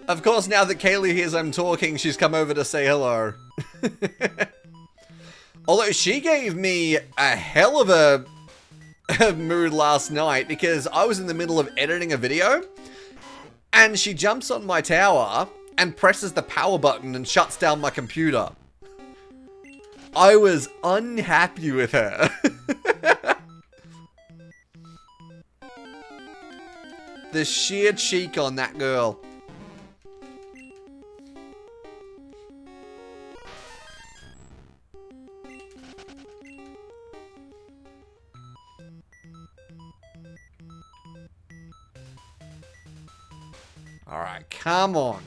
Of course, now that Kaylee hears I'm talking, she's come over to say hello. Although she gave me a hell of a mood last night because I was in the middle of editing a video and she jumps on my tower and presses the power button and shuts down my computer. I was unhappy with her. The sheer cheek on that girl. Alright, come on.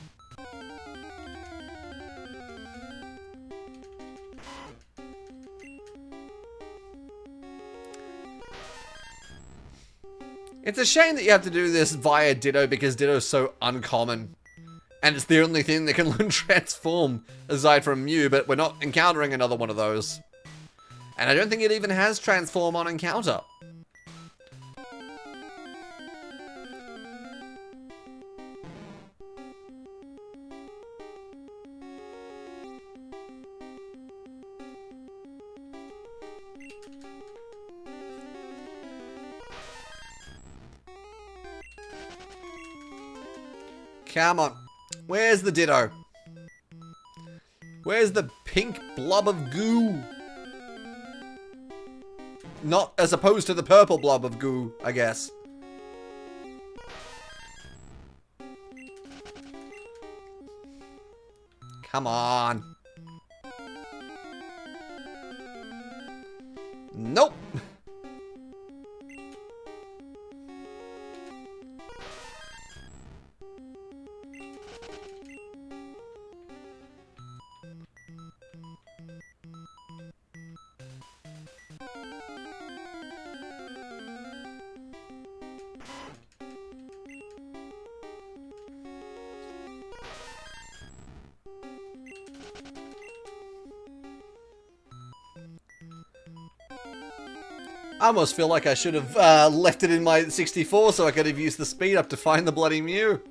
It's a shame that you have to do this via Ditto because Ditto's so uncommon. And it's the only thing that can learn Transform aside from Mew, but we're not encountering another one of those. And I don't think it even has Transform on Encounter. Come on. Where's the Ditto? Where's the pink blob of goo? Not as opposed to the purple blob of goo, I guess. Come on. Nope. I almost feel like I should have left it in my 64 so I could have used the speed up to find the bloody Mew.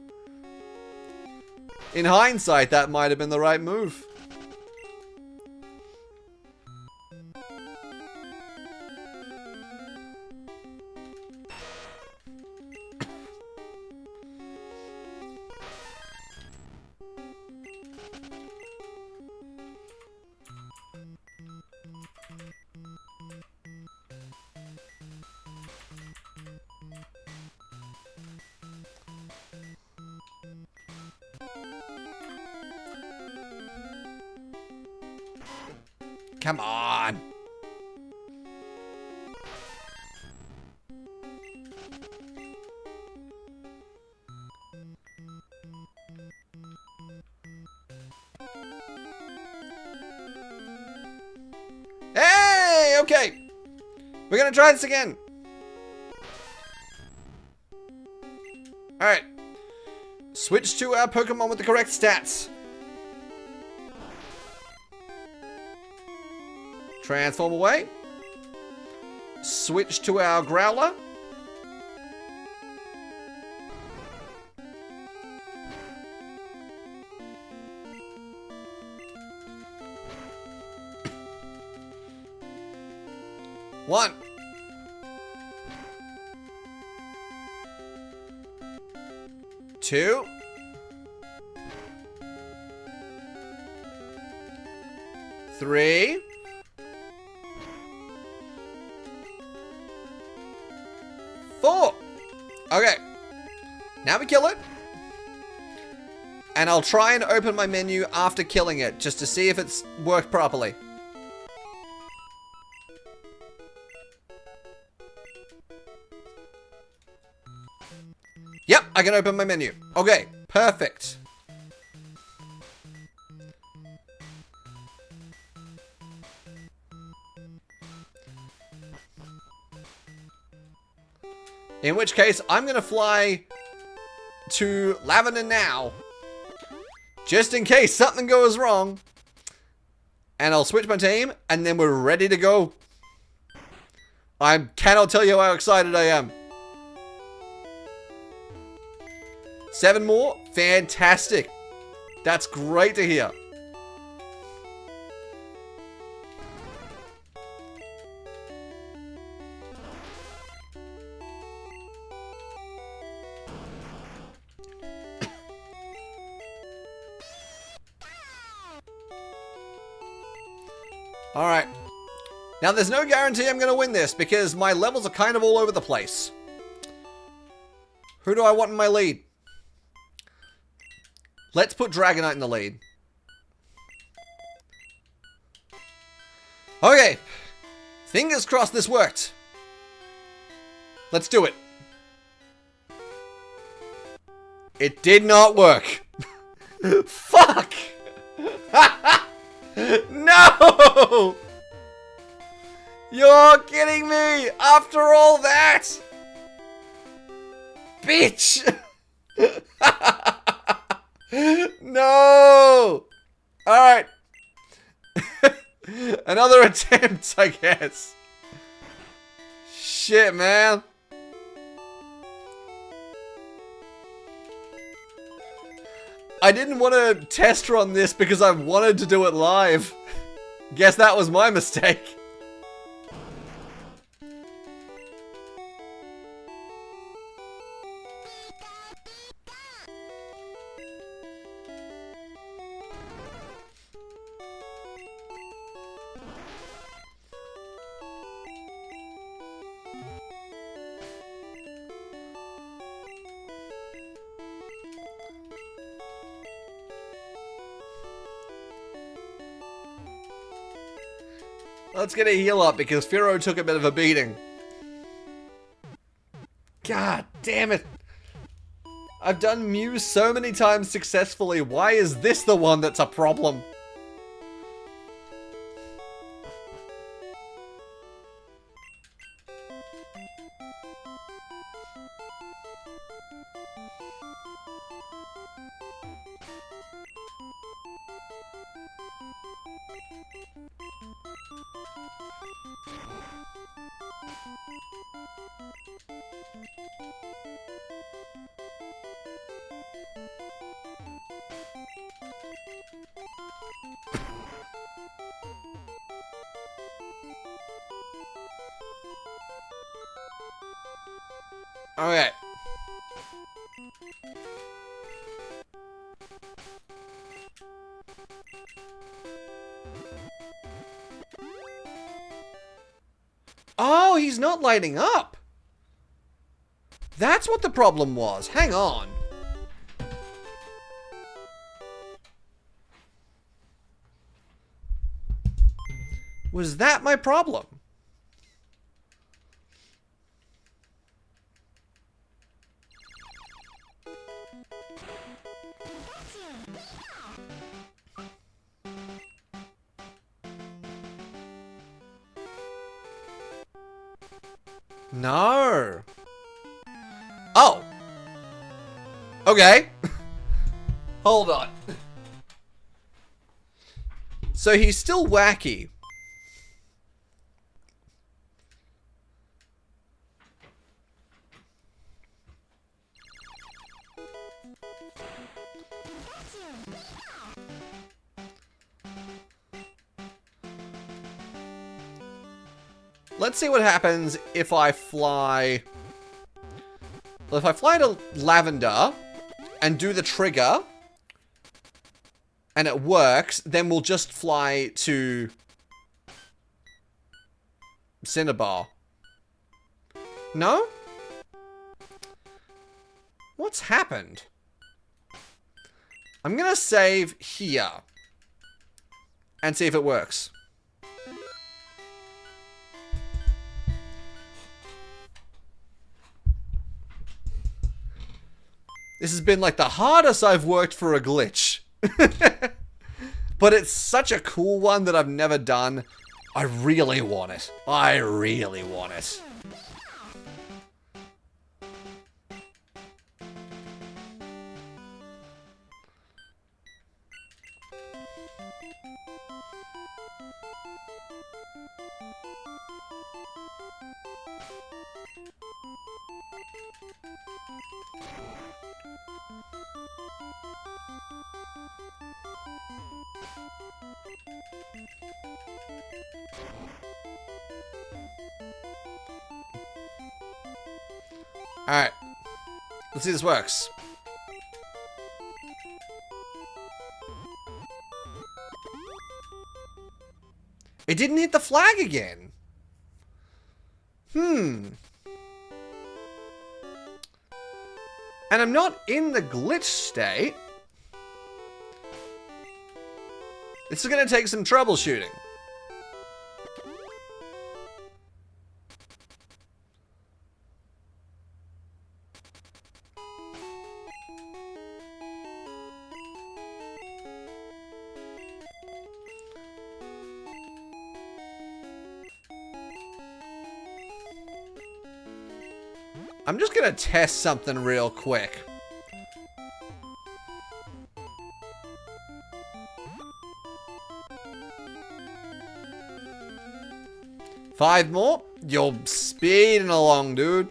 In hindsight, that might have been the right move. Come on. Hey, okay. We're gonna try this again. All right. Switch to our Pokemon with the correct stats. Transform away. Switch to our Growler. One. Two. Three. Four. Okay. Now we kill it. And I'll try and open my menu after killing it, just to see if it's worked properly. Yep, I can open my menu. Okay, perfect. In which case, I'm going to fly to Lavender now. Just in case something goes wrong. And I'll switch my team, and then we're ready to go. I cannot tell you how excited I am. 7 more? Fantastic. That's great to hear. Alright. Now there's no guarantee I'm going to win this because my levels are kind of all over the place. Who do I want in my lead? Let's put Dragonite in the lead. Okay. Fingers crossed this worked. Let's do it. It did not work. Fuck! No! You're kidding me! After all that! Bitch! No! Alright. Another attempt, I guess. Shit, man. I didn't want to test run this because I wanted to do it live. Guess that was my mistake. Let's get a heal up because V.O.D took a bit of a beating. God damn it. I've done Mew so many times successfully. Why is this the one that's a problem? Okay. Oh, he's not lighting up. That's what the problem was. Hang on. Was that my problem? No. Oh. Okay. Hold on. So he's still wacky. let's see what happens if I fly... Well, if I fly to Lavender and do the trigger, and it works, then we'll just fly to Cinnabar. No? What's happened? I'm gonna save here and see if it works. This has been like the hardest I've worked for a glitch. But it's such a cool one that I've never done. I really want it. I really want it. Alright. Let's see if this works. It didn't hit the flag again. And I'm not in the glitch state. This is going to take some troubleshooting. I'm just gonna test something real quick. Five more? You're speeding along, dude.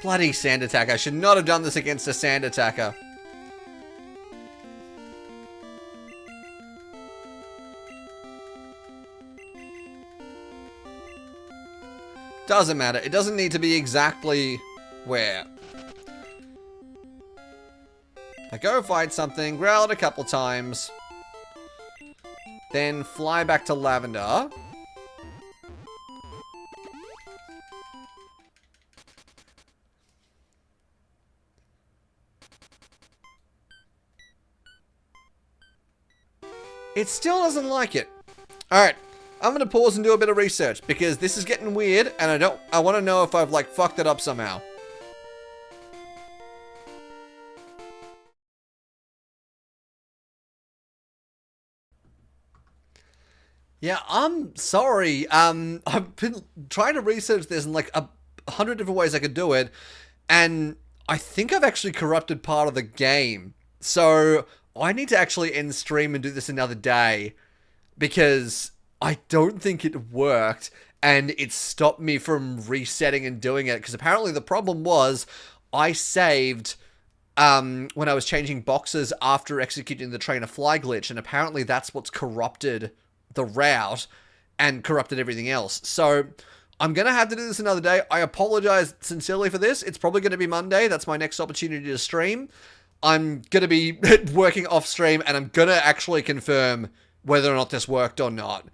Bloody sand attack. I should not have done this against a sand attacker. Doesn't matter. It doesn't need to be exactly where. I go fight something, growl it a couple times, then fly back to Lavender. It still doesn't like it. Alright, I'm gonna pause and do a bit of research because this is getting weird and I want to know if I've like fucked it up somehow. Yeah, I'm sorry. I've been trying to research this in like 100 different ways I could do it, and I think I've actually corrupted part of the game. So I need to actually end stream and do this another day because I don't think it worked and it stopped me from resetting and doing it because apparently the problem was I saved when I was changing boxes after executing the train of fly glitch, and apparently that's what's corrupted the route and corrupted everything else. So I'm going to have to do this another day. I apologize sincerely for this. It's probably going to be Monday. That's my next opportunity to stream. I'm going to be working off stream and I'm going to actually confirm whether or not this worked or not.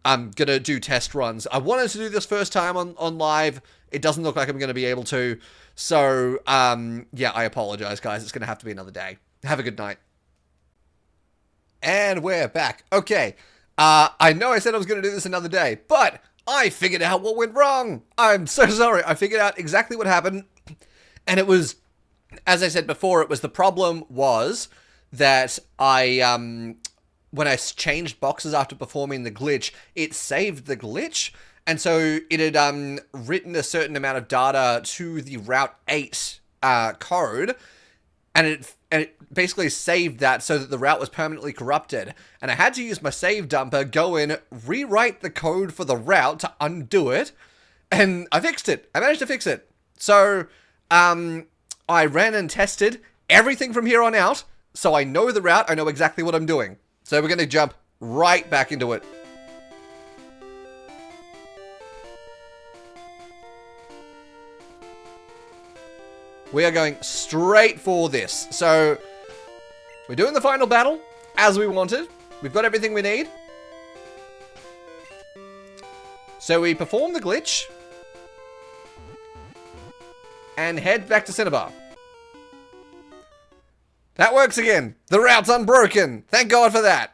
I'm going to do test runs. I wanted to do this first time on live. It doesn't look like I'm going to be able to. So, yeah, I apologize, guys. It's going to have to be another day. Have a good night. And we're back. Okay. I know I said I was going to do this another day, but I figured out what went wrong. I'm so sorry. I figured out exactly what happened. And it was, as I said before, it was the problem was that when I changed boxes after performing the glitch, it saved the glitch. And so it had written a certain amount of data to the Route 8 code. and it basically saved that so that the route was permanently corrupted. And I had to use my save dumper, go in, rewrite the code for the route to undo it, and I fixed it. I managed to fix it. So, I ran and tested everything from here on out, so I know the route, I know exactly what I'm doing. So we're going to jump right back into it. We are going straight for this. So, we're doing the final battle, as we wanted. We've got everything we need. So we perform the glitch. And head back to Cinnabar. That works again. The route's unbroken. Thank God for that.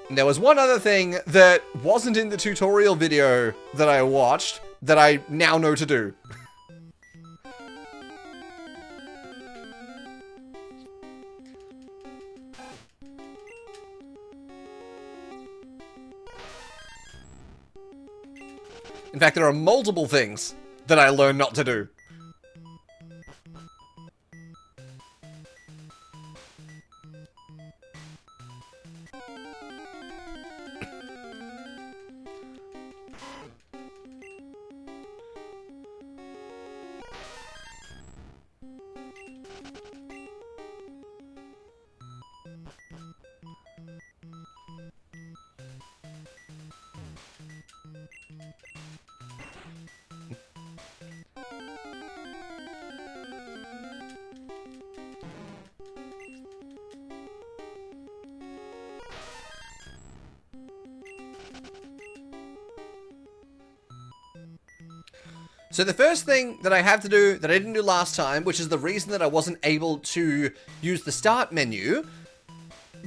There was one other thing that wasn't in the tutorial video that I watched that I now know to do. In fact, there are multiple things that I learned not to do. So the first thing that I have to do that I didn't do last time, which is the reason that I wasn't able to use the start menu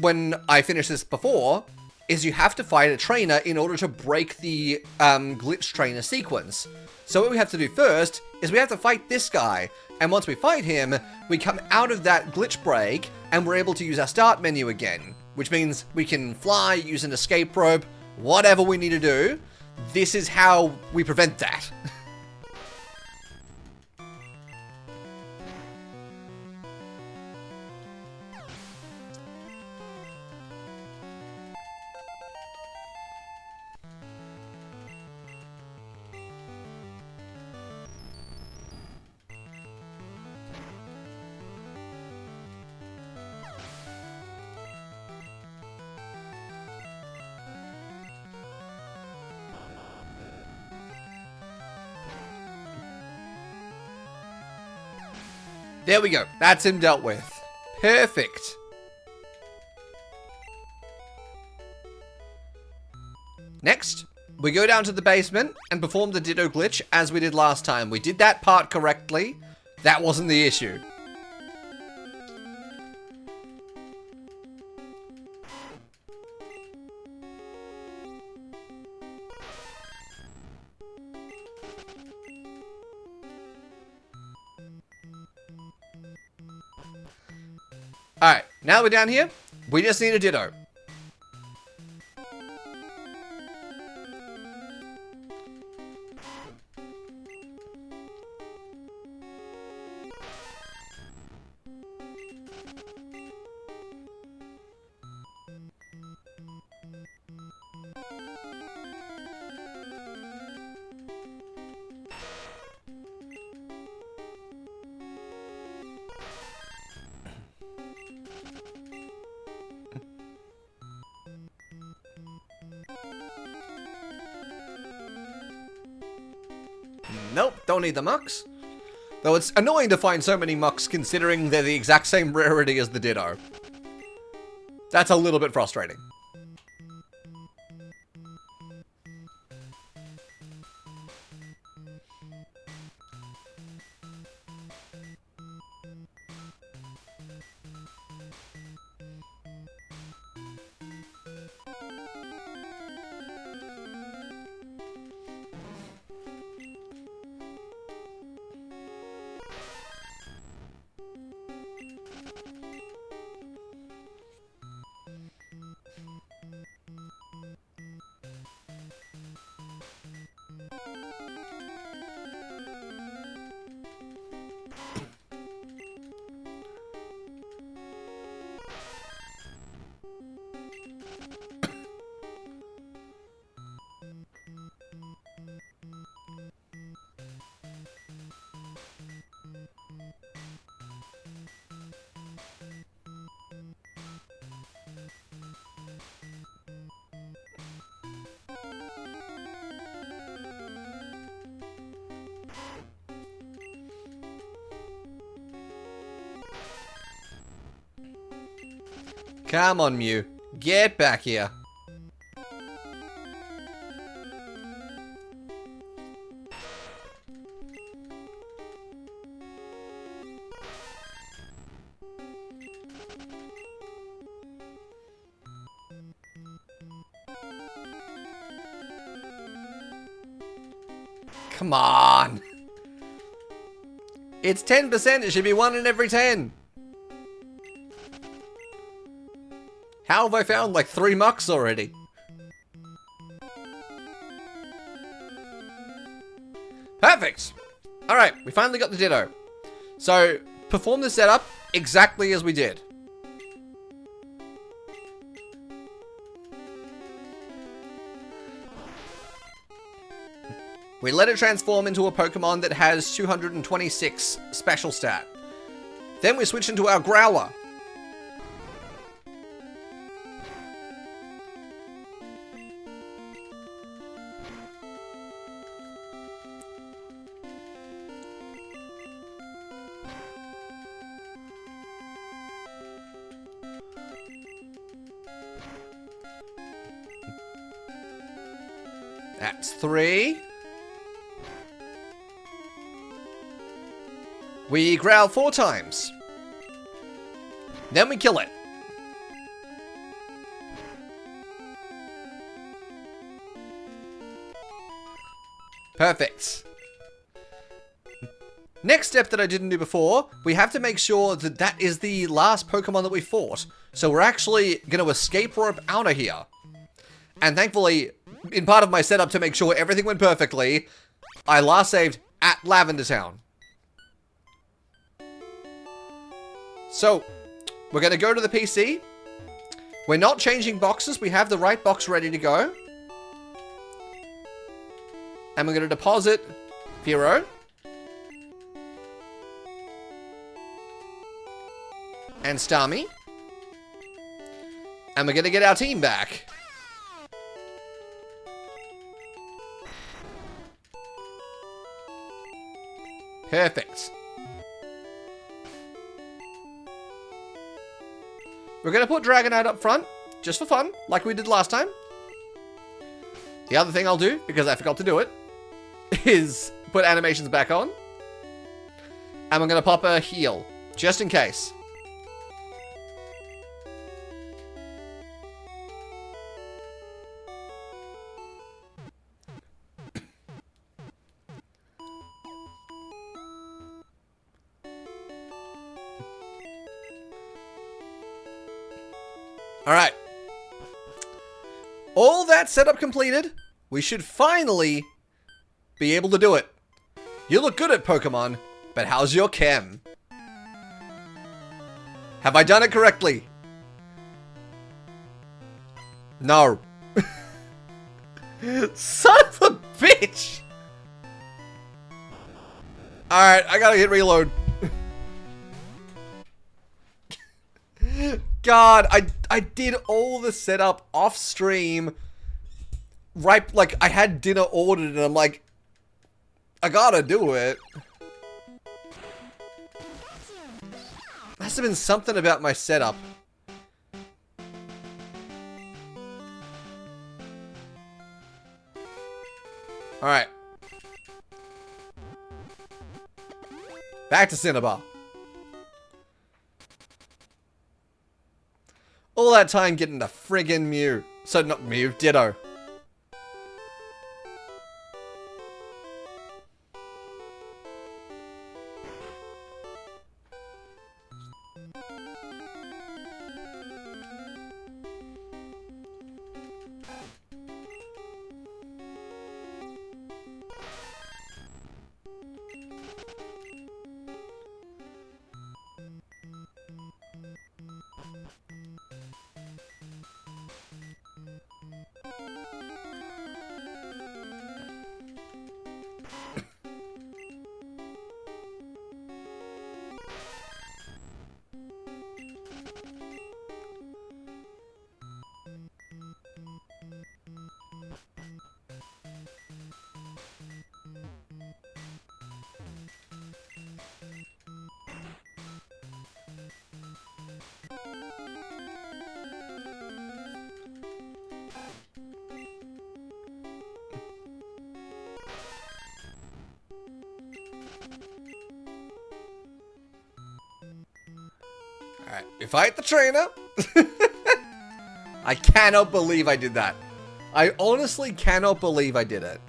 when I finished this before, is you have to fight a trainer in order to break the glitch trainer sequence. So what we have to do first is we have to fight this guy, and once we fight him, we come out of that glitch break and we're able to use our start menu again, which means we can fly, use an escape rope, whatever we need to do. This is how we prevent that. There we go. That's him dealt with. Perfect. Next, we go down to the basement and perform the Ditto glitch as we did last time. We did that part correctly. That wasn't the issue. Alright, now we're down here. We just need a Ditto. Nope, don't need the mucks. Though it's annoying to find so many mucks considering they're the exact same rarity as the Ditto. That's a little bit frustrating. Come on, Mew. Get back here. Come on. It's 10%. It should be 1 in every 10. How have I found like 3 mucks already? Perfect. Alright, we finally got the Ditto. So, perform the setup exactly as we did. We let it transform into a Pokemon that has 226 special stat. Then we switch into our Growler. That's 3. We growl 4 times. Then we kill it. Perfect. Next step that I didn't do before, we have to make sure that that is the last Pokemon that we fought. So we're actually going to escape rope out of here. And thankfully, in part of my setup to make sure everything went perfectly, I last saved at Lavender Town. So, we're going to go to the PC. We're not changing boxes. We have the right box ready to go. And we're going to deposit V.O.D. and Starmie. And we're going to get our team back. Perfect. We're going to put Dragonite up front, just for fun, like we did last time. The other thing I'll do, because I forgot to do it, is put animations back on. And we're going to pop a heal, just in case. Alright. All that setup completed, we should finally be able to do it. You look good at Pokemon, but how's your chem? Have I done it correctly? No. Son of a bitch! Alright, I gotta hit reload. God, I did all the setup off stream. Right, like, I had dinner ordered and I'm like, I gotta do it. Must have been something about my setup. Alright. Back to Cinnabar. All that time getting the friggin' Mew. So, not Mew, Ditto. Alright, we fight the trainer. I cannot believe I did that. I honestly cannot believe I did it.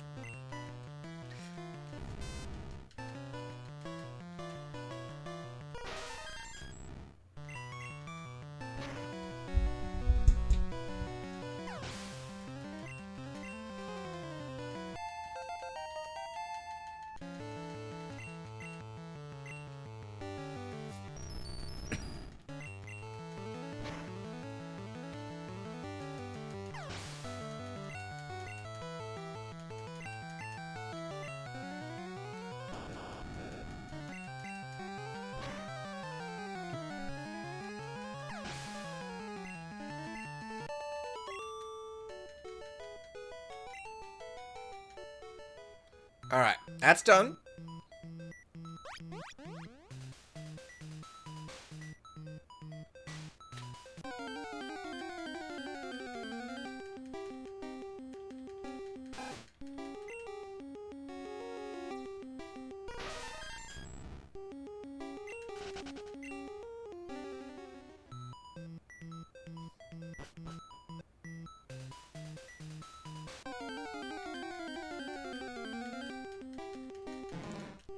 Alright, that's done.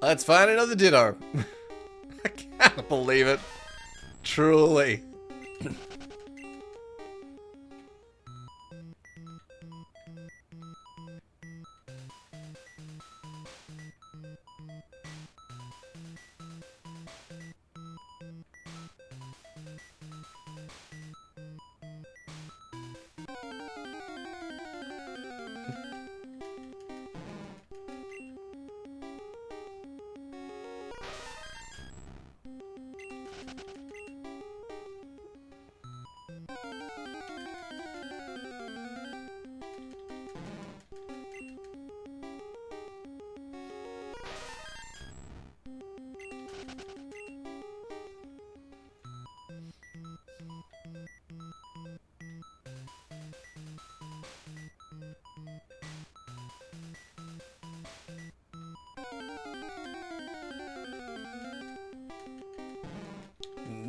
Let's find another Ditto. I can't believe it. Truly.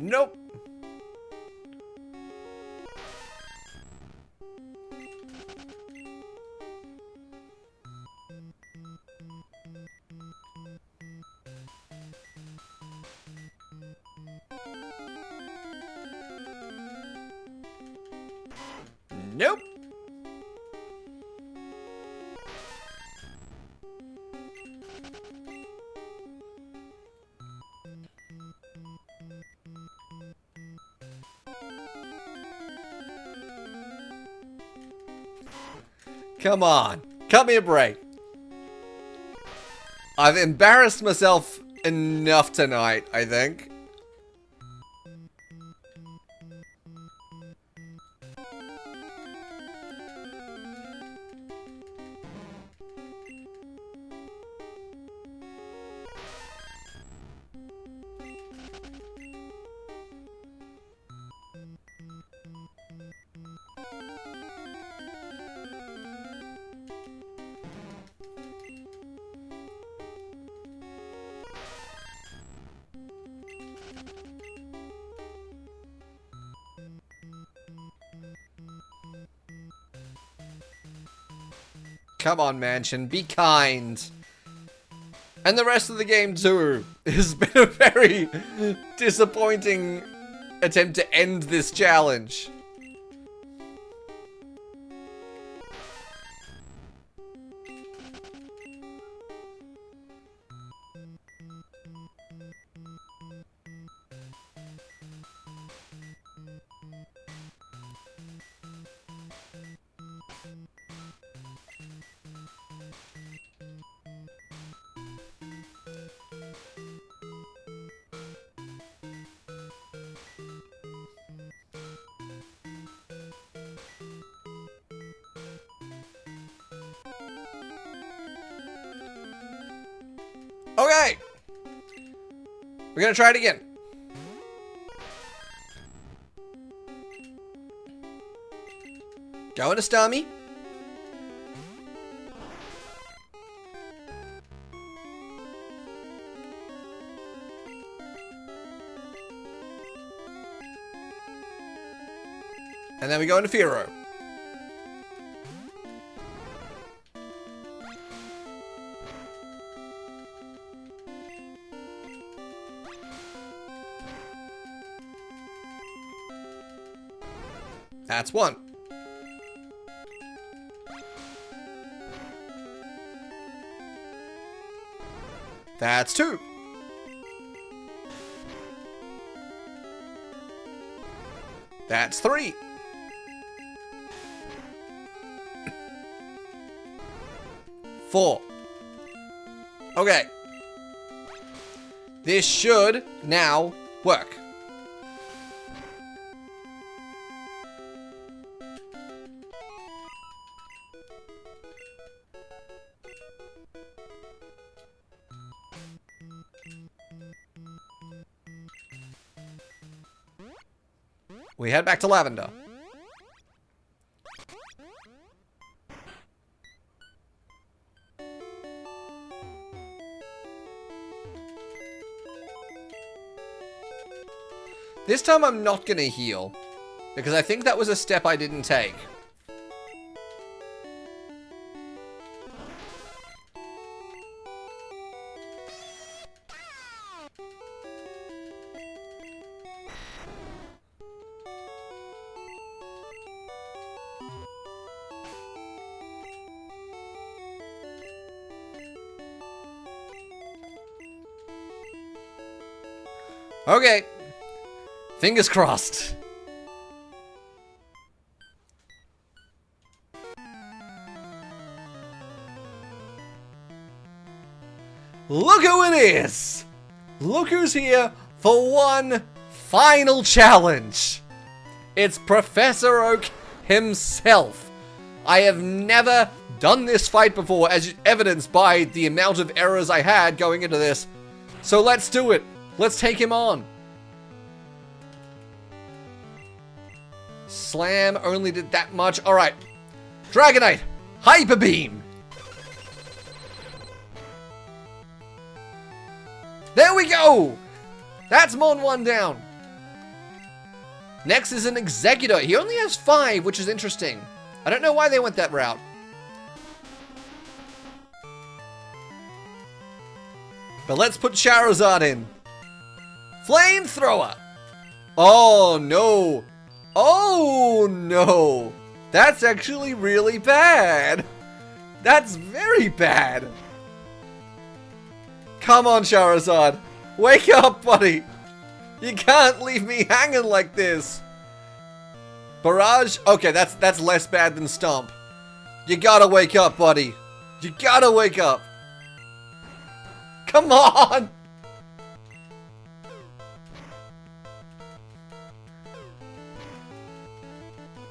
Nope. Nope. Come on. Cut me a break. I've embarrassed myself enough tonight, I think. Come on, Mansion, be kind. And the rest of the game, too. It's been a very disappointing attempt to end this challenge. Okay. We're gonna try it again. Going to Stommy. And then we go into Firo. That's 1. That's 2. That's 3. Four. Okay. This should now work. We head back to Lavender. This time I'm not gonna heal, because I think that was a step I didn't take. Okay. Fingers crossed. Look who it is! Look who's here for one final challenge. It's Professor Oak himself. I have never done this fight before, as evidenced by the amount of errors I had going into this. So let's do it. Let's take him on. Slam only did that much. Alright. Dragonite. Hyper Beam. There we go. That's Mon 1 down. Next is an Executor. He only has 5, which is interesting. I don't know why they went that route. But let's put Charizard in. Flamethrower. Oh, no. Oh, no. That's actually really bad. That's very bad. Come on, Charizard. Wake up, buddy. You can't leave me hanging like this. Barrage? Okay, that's less bad than Stomp. You gotta wake up, buddy. You gotta wake up. Come on.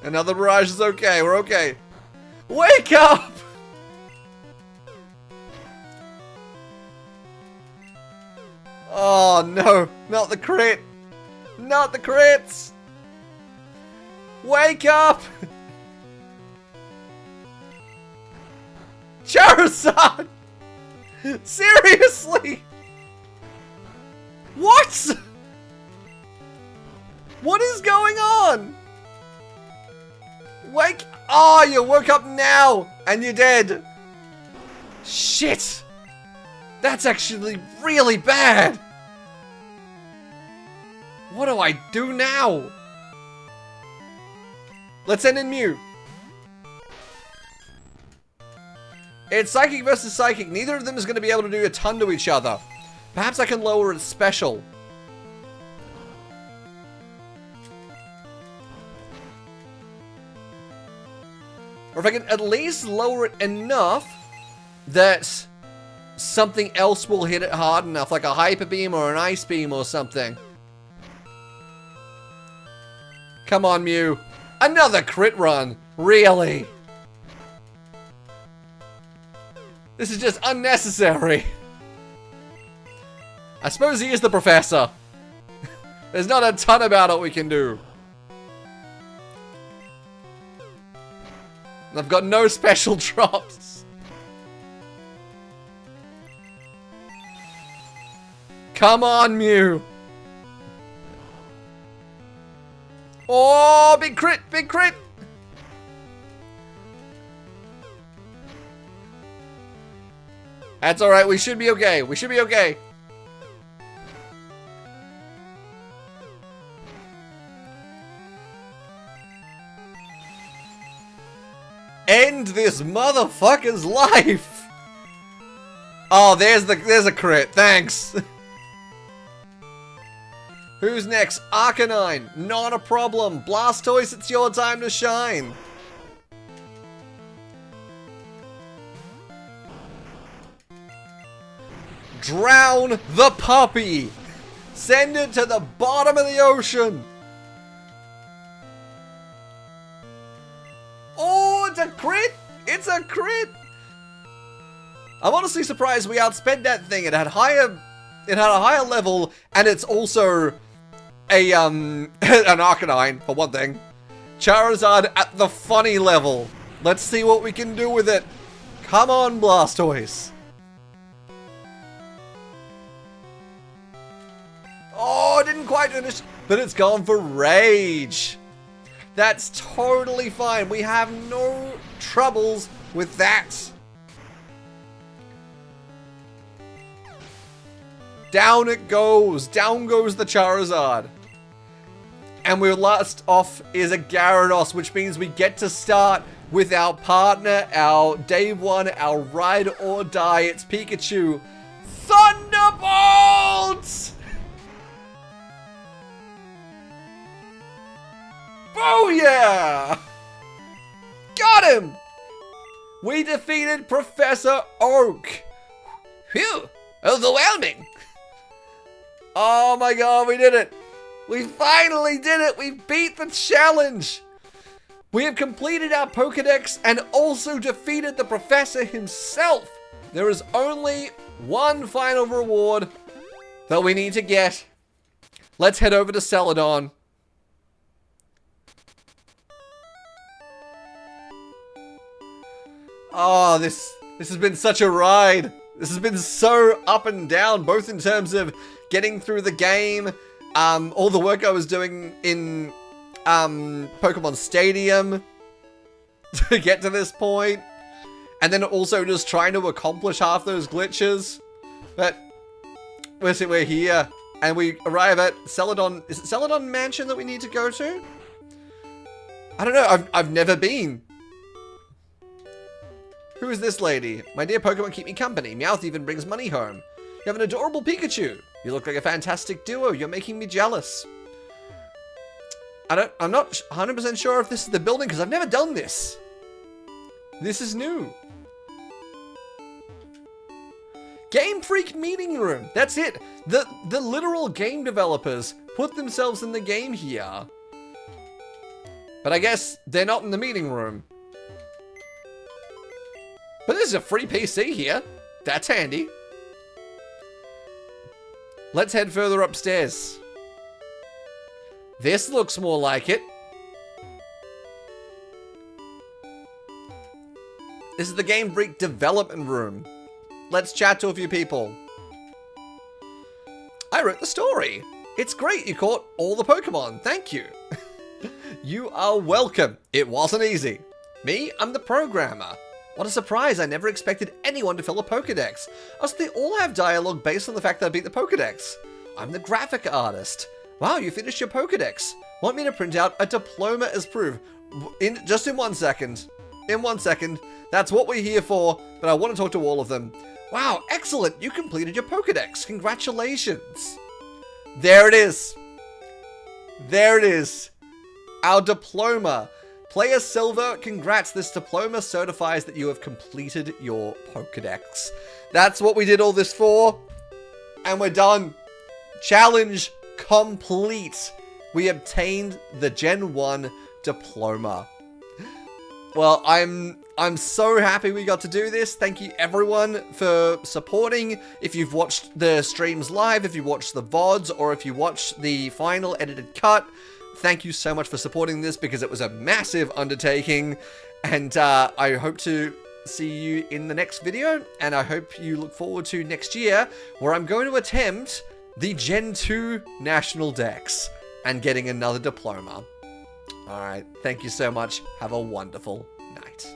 Another barrage is okay. We're okay. Wake up! Oh no, not the crit. Not the crits. Wake up! Charizard! Seriously? What? What is going on? Wake! Oh, you woke up now, and you're dead. Shit! That's actually really bad. What do I do now? Let's end in Mew. It's Psychic versus Psychic. Neither of them is going to be able to do a ton to each other. Perhaps I can lower its special. Or if I can at least lower it enough that something else will hit it hard enough, like a Hyper Beam or an Ice Beam or something. Come on, Mew. Another crit run. Really? This is just unnecessary. I suppose he is the professor. There's not a ton about it we can do. I've got no special drops. Come on, Mew. Oh, big crit, big crit. That's alright, we should be okay. We should be okay. End this motherfucker's life. Oh, there's a crit. Thanks. Who's next? Arcanine. Not a problem. Blastoise, it's your time to shine. Drown the puppy. Send it to the bottom of the ocean. Oh, it's a crit. It's a crit. I'm honestly surprised we outspent that thing. It had a higher level, and it's also a an Arcanine, for one thing. Charizard at the funny level. Let's see what we can do with it. Come on, Blastoise. Oh, it didn't quite finish, but it's gone for Rage. That's totally fine. We have no troubles with that. Down it goes. Down goes the Charizard. And we're last off is a Gyarados, which means we get to start with our partner, our day one, our ride or die. It's Pikachu. Thunderbolts! Booyah! Got him! We defeated Professor Oak. Phew, overwhelming. Oh my god, we did it. We finally did it. We beat the challenge. We have completed our Pokédex and also defeated the professor himself. There is only one final reward that we need to get. Let's head over to Celadon. Oh, this has been such a ride. This has been so up and down, both in terms of getting through the game, all the work I was doing in Pokemon Stadium to get to this point, and then also just trying to accomplish half those glitches. But we're here, and we arrive at Celadon. Is it Celadon Mansion that we need to go to? I don't know. I've never been. Who is this lady? My dear Pokemon keep me company. Meowth even brings money home. You have an adorable Pikachu. You look like a fantastic duo. You're making me jealous. I'm not 100% sure if this is the building because I've never done this. This is new. Game Freak meeting room. That's it. The literal game developers put themselves in the game here. But I guess they're not in the meeting room. But there's a free PC here. That's handy. Let's head further upstairs. This looks more like it. This is the Game Freak development room. Let's chat to a few people. I wrote the story. It's great you caught all the Pokemon. Thank you. You are welcome. It wasn't easy. Me, I'm the programmer. What a surprise, I never expected anyone to fill a Pokédex. Also, they all have dialogue based on the fact that I beat the Pokédex. I'm the graphic artist. Wow, you finished your Pokédex. Want me to print out a diploma as proof? Just in 1 second. In 1 second. That's what we're here for, but I want to talk to all of them. Wow, excellent, you completed your Pokédex. Congratulations. There it is. There it is. Our diploma. Player Silver, congrats, this diploma certifies that you have completed your Pokédex. That's what we did all this for, and we're done. Challenge complete. We obtained the Gen 1 diploma. Well, I'm so happy we got to do this. Thank you everyone for supporting. If you've watched the streams live, if you watched the VODs, or if you watched the final edited cut, thank you so much for supporting this because it was a massive undertaking, and I hope to see you in the next video, and I hope you look forward to next year where I'm going to attempt the Gen 2 National Dex and getting another diploma. All right. Thank you so much. Have a wonderful night.